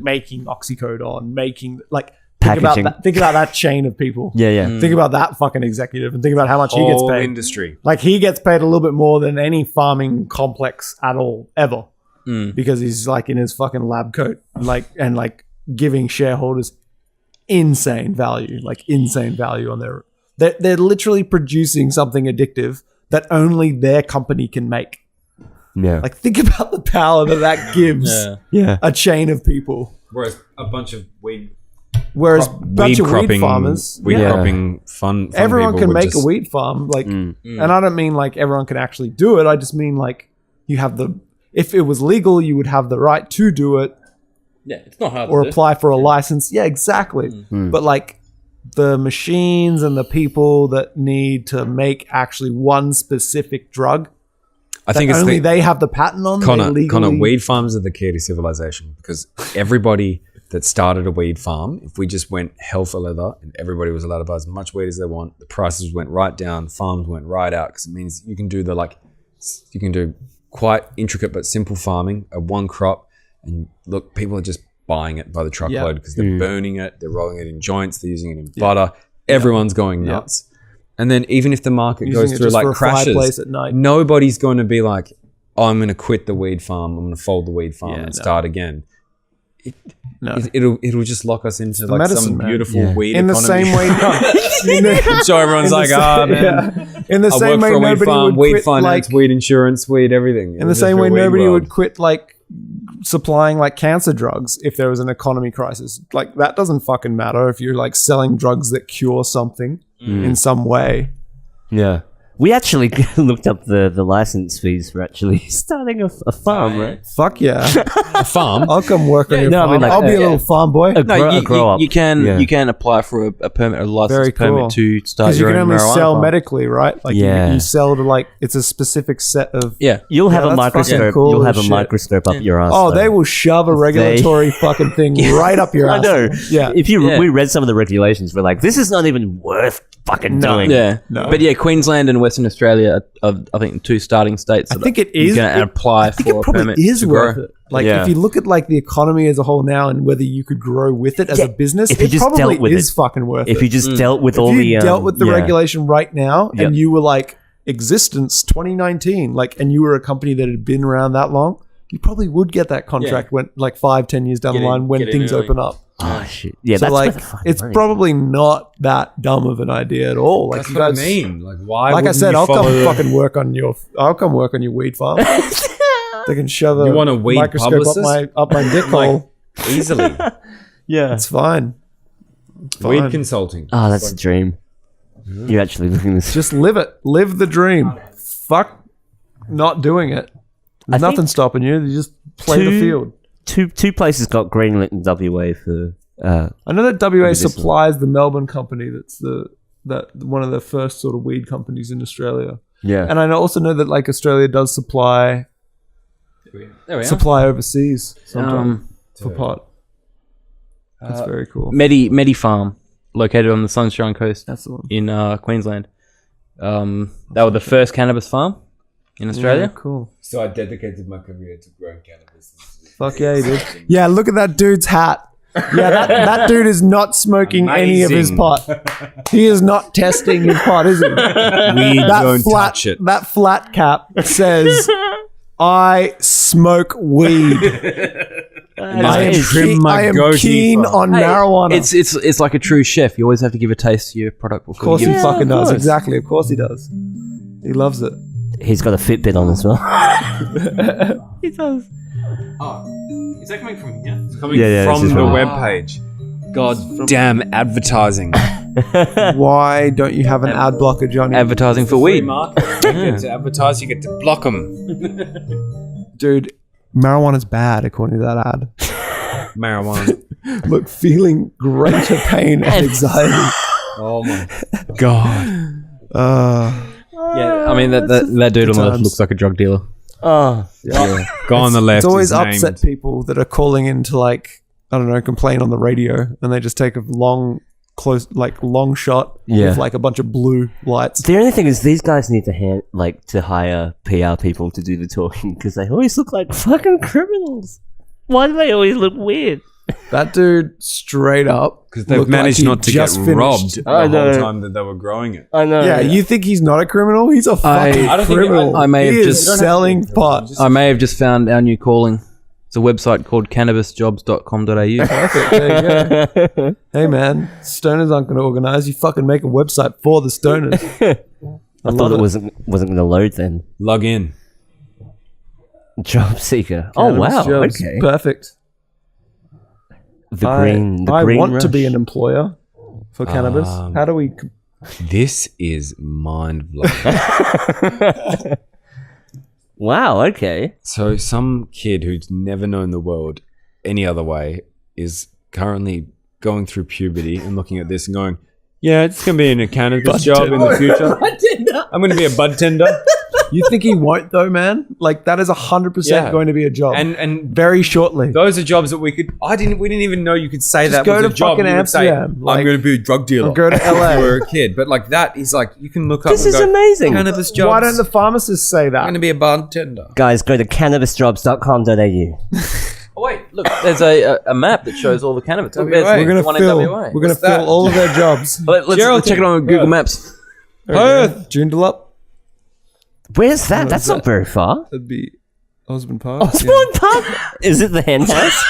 making oxycodone, making like
Packaging.
think about that chain of people.
Yeah, yeah.
Think about that fucking executive and think about how much he gets
whole
paid.
industry.
Like he gets paid a little bit more than any farming complex at all ever, because he's like in his fucking lab coat, like and like giving shareholders insane value on their. They're literally producing something addictive that only their company can make.
Yeah.
Like think about the power that gives
Yeah.
a chain of people.
Whereas a bunch of weed
Whereas bunch of weed farmers,
weed
Yeah.
cropping fun
everyone
people
can
would
make
just-
a wheat farm, like, and I don't mean like everyone can actually do it. I just mean like you have if it was legal, you would have the right to do it
Yeah, it's not hard
or
to do.
apply for a license. Yeah, exactly. But like the machines and the people that need to make actually one specific drug,
I think it's
only they have the patent on.
Connor,
they legally-
weed farms are the key to civilization because everybody that started a weed farm, if we just went hell for leather and everybody was allowed to buy as much weed as they want, the prices went right down, farms went right out because it means you can do you can do quite intricate but simple farming at one crop, and look, people are just buying it by the truckload because they're burning it, they're rolling it in joints, they're using it in butter. Everyone's going nuts. And then even if the market
Using
goes
it
through
just
like
for a fireplace
crashes,
at night.
nobody's going to be like, oh, I'm going to quit the weed farm. I'm going to fold the weed farm and start again. It'll just lock us into like
medicine,
some
man.
beautiful weed
in the
economy.
same way.
So everyone's like, man,
In the
I
same
work
way,
for a weed
nobody
farm,
would
weed
quit,
finance,
like,
weed insurance, weed everything.
in the same way, nobody would quit like supplying like cancer drugs if there was an economy crisis. Like that doesn't fucking matter if you're like selling drugs that cure something in some way.
Yeah. We actually looked up the license fees for actually starting a farm, right?
Fuck yeah.
a farm.
I'll come work on your
No, I
farm.
mean, like,
I'll be a little farm boy.
No,
grow up.
you can
Yeah.
you can apply for a permit, a license
Very
permit
cool.
to start
Because you
your
can
own
only
marijuana
sell
farm.
medically, right? Like
Yeah.
you sell to like it's a specific set of.
Yeah,
You'll have
Yeah,
a
that's fucking
microscope.
cool
You'll have
as
a
shit.
microscope up your ass.
Oh,
though.
they will shove a regulatory fucking thing right up your
I
ass.
know.
Yeah.
If
Yeah.
we read some of the regulations, we're like, this is not even worth fucking doing.
yeah.
No.
But yeah, Queensland and Western Australia are I think two starting states.
I
that
think it
you
is.
can apply
I think
for
it
a
probably
permit
is
to
worth
grow.
it. Like
Yeah.
if you look at like the economy as a whole now and whether you could grow with it as a business,
if you
it
just
probably
dealt with
is
it.
fucking worth
If
it.
you just dealt with
If
all
you
the
dealt with the
yeah.
regulation right now
Yep.
and you were like existence 2019, like, and you were a company that had been around that long, you probably would get that contract when like 5-10 years down the line when
get in
things
early.
open up.
Oh shit! Yeah,
So
that's
like
where the fucking
it's
money is.
probably not that dumb of an idea at all. Like
That's
you
what I
guys-
mean. Like, why?
Like I
wouldn't
said,
you
I'll come
follow the-
fucking work on your. I'll come work on your weed farm. They can shove a
You want a weed
microscope
publicist?
up my dick hole.
easily.
Yeah.
It's fine.
Weed
Fine.
consulting.
Oh, that's a dream. You're actually looking this.
Just live it. Live the dream. Fuck not doing it. There's
I think
nothing stopping you. You just play the field.
Two places got greenlit in WA for.
I know that WA
Medicinal.
supplies the Melbourne company. That's that one of the first sort of weed companies in Australia.
Yeah.
And I also know that like Australia does supply
There we are.
supply overseas sometimes for pot. That's very cool.
Medi Farm, located on the Sunshine Coast
That's the one.
in Queensland. They were the first cannabis farm in Australia.
Yeah, cool.
So I dedicated my career to growing cannabis.
Fuck yeah, he did. Yeah, look at that dude's hat. Yeah, that dude is not smoking any of his
Amazing.
pot. He is not testing his pot, is he?
We don't
flat,
touch it.
That flat cap says, I smoke weed. I am keen on marijuana.
It's like a true chef. You always have to give a taste to your product before.
Of course
you
he
give it.
fucking does. Exactly. Of course he does. He loves it.
He's got a Fitbit on as well.
He does.
Oh, is that coming from here? It's
coming from
from
the
the
web
webpage. God damn advertising.
Why don't you have an ad blocker, Johnny?
Advertising for weed.
You get to advertise, you get to block them.
Dude, marijuana's bad according to that ad.
Marijuana.
Look, feeling greater pain and anxiety.
Oh my God.
Yeah, I mean that dude on the left looks like a drug dealer.
Oh,
Go on the left.
It's always
is named-
upset people that are calling in to, like, I don't know, complain on the radio, and they just take a long shot with like a bunch of blue lights.
the only thing is these guys need to hire PR people to do the talking because they always look like fucking criminals. Why do they always look weird?
That dude straight up
Because they've
looked
managed
like he
not to get
just finished.
robbed the
I know.
whole time that they were growing it.
I know.
Yeah, you think he's not a criminal? He's a fucking
I don't think-
criminal.
I may have
he
just-
is selling pot.
I may have just found our new calling. It's a website called cannabisjobs.com.au.
Perfect. There you go. Hey man, stoners aren't going to organize. You fucking make a website for the stoners.
I thought it wasn't going to load then.
Log in.
Job seeker. Oh wow.
Jobs.
Okay.
Perfect.
The
I
green
want to be
rush.
an employer for cannabis. How do we?
This is mind blowing.
Wow. Okay.
So some kid who's never known the world any other way is currently going through puberty and looking at this and going, yeah, it's going to be in a cannabis job in the future. I'm going to be a bud tender.
You think he won't though, man? Like that is 100%
Yeah.
going to be a job,
And
very shortly.
those are jobs that we didn't even know you could say
Just
that
go
was
to
a job.
fucking
You would say,
Amsterdam, like-
I'm going to be a drug dealer.
Or go to LA.
If you were a kid. But like that is like, you can look up
This
and
is
go,
amazing.
cannabis jobs.
Why don't the pharmacists say
I'm going
that?
to be a bartender.
Guys, go to cannabisjobs.com.au.
Oh wait, look, there's a map that shows all the cannabis. Look, there's
WA.
We're gonna
one in
fill.
WA.
We're gonna
What's that?
fill all of their jobs.
Let's check it on Google Maps.
Perth, Joondalup.
Where's that?
What
That's
is
not
that?
very far.
That'd be Osborne Park.
Osborne Park? Is it the hen house?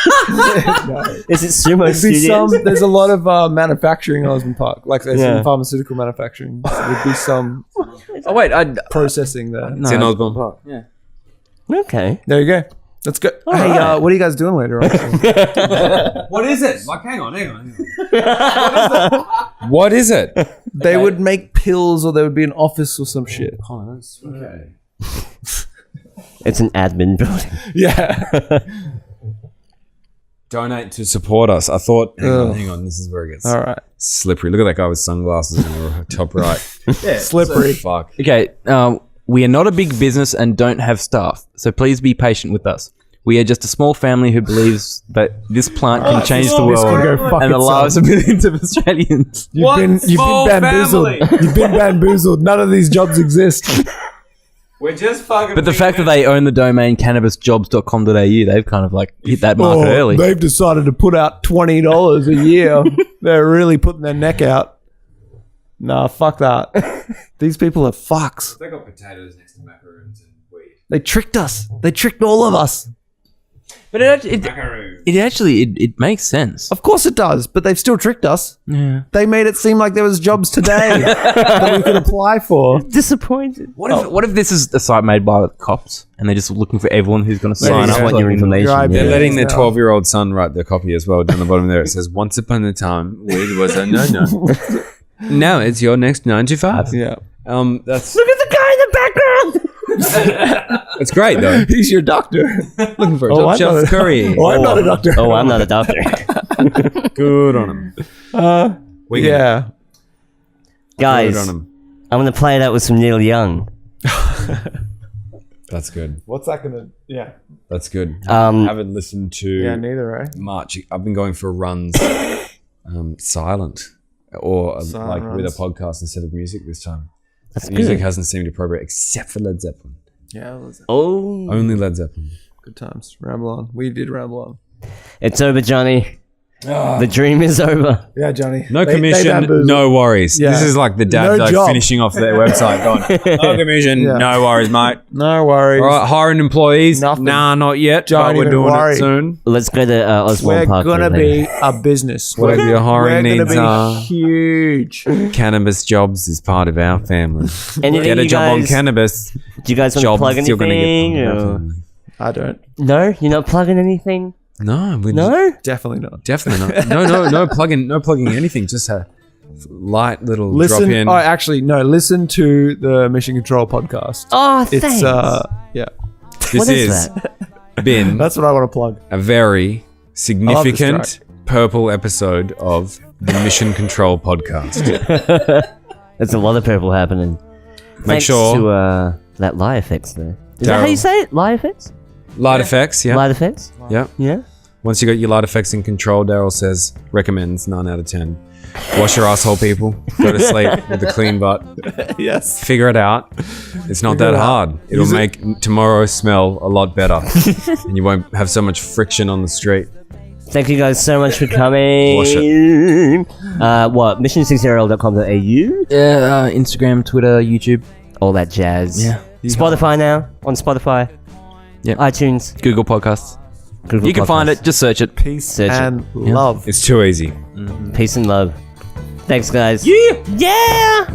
Is it Sumo
There'd be
Studios?
there's a lot of manufacturing in Osborne Park, like there's
Yeah.
some pharmaceutical manufacturing. So there'd be some
Oh wait,
processing there.
It's in Osborne Park.
Yeah.
Okay.
There you go. Let's go. Hey,
right.
what are you guys doing later on?
What is it? Like, hang on. What is it?
They would make pills, or there would be an office or some shit.
Okay.
It's an admin building.
Yeah.
Donate to support us. I thought, hang on, this is where it gets
All right.
slippery. Look at that guy with sunglasses in the top right.
Slippery.
Fuck.
Okay, we are not a big business and don't have staff, so please be patient with us. We are just a small family who believes that this plant can change the
This can go
world
fuck
and the
itself.
lives of millions of Australians.
You've been bamboozled. You've been bamboozled. None of these jobs exist.
We're just fucking.
But the fact that they own the domain cannabisjobs.com.au, they've kind of like hit that market early.
They've decided to put out $20 a year. They're really putting their neck out. Nah, fuck that. These people are fucks.
They got potatoes next to macaroons and weed.
They tricked us. They tricked all of us.
But it actually makes sense.
Of course it does, but they've still tricked us.
Yeah.
They made it seem like there was jobs today that we could apply for.
Disappointed.
What if this is a site made by the cops and they're just looking for everyone who's going to sign
just
up?
want your information.
Right,
They're
Yeah.
letting their
Yeah.
12-year-old son write their copy as well. Down the bottom there, it says, "Once upon a time, weed was a no-no. Now it's your next 9 to 5."
Yeah.
That's
Look at the guy in the background.
it's great though.
He's your doctor.
Looking for a
Oh,
top
I'm
shelf
not a-
curry.
Oh, I'm not a doctor.
Oh, I'm not a doctor.
Good on him.
Yeah.
Guys,
Good on him.
I'm going to play that with some Neil Young.
That's good.
What's that gonna? Yeah.
That's good.
Um,
Haven't listened to
Yeah. Neither. Eh.
much. I've been going for runs, silent or
Silent
like with a
runs.
podcast instead of music this time.
That's
Music
good.
hasn't seemed appropriate except for Led Zeppelin.
Yeah.
Oh,
Only Led Zeppelin.
Good times. Ramble on. We did ramble on.
it's over, Johnny. The dream is over.
Yeah, Johnny.
No
They
commission,
bamboozled.
no worries.
Yeah.
This is like the dad
No
like
job.
finishing off their website going, no commission,
Yeah.
no worries, mate.
No worries.
All right, hiring employees?
Nothing.
Nah, not yet,
Don't
but we're
even
doing
worry.
it soon.
Let's go to Osborne
We're
Park.
gonna
for a
be
thing.
a business.
Whatever your hiring
We're
needs
gonna
are.
be huge.
Cannabis jobs is part of our family.
Anything
Get a
you
job on
guys-
cannabis.
Do you guys want to
Jobs
plug
you're going to
anything?
get.
or-
Definitely.
I don't.
No, you're not plugging anything.
No, we
No.
Definitely not.
definitely not. No plugging anything. Just a light little
Listen.
drop in.
Oh, actually, no. Listen to the Mission Control podcast.
Oh, thanks.
It's yeah.
This
what is
is
that?
been
That's what I want to plug.
a very
I love this
significant purple episode of the Mission Control podcast.
There's a lot of purple happening. Thanks
sure-
to that lie effects there. Is that how
Daryl.
you say it? Lie effects?
Light effects, yeah.
Light effects?
Yeah.
Yeah.
Once you got your light effects in control, Daryl says, recommends 9 out of 10. Wash your asshole, people. Go to sleep with a clean butt.
Yes.
Figure it out. It's not
Figure
that
it out.
hard. It'll
Use it.
make tomorrow smell a lot better. And you won't have so much friction on the street.
Thank you guys so much for coming.
Wash
What? Mission60rl.com.au?
Yeah, Instagram, Twitter, YouTube,
All that jazz.
Yeah.
Spotify now. On Spotify.
Yep.
iTunes.
Google Podcasts.
Google
You can find
Podcasts.
it. Just search it.
Peace
Search it.
and love.
It's too easy.
Peace and love. Thanks, guys. Yeah!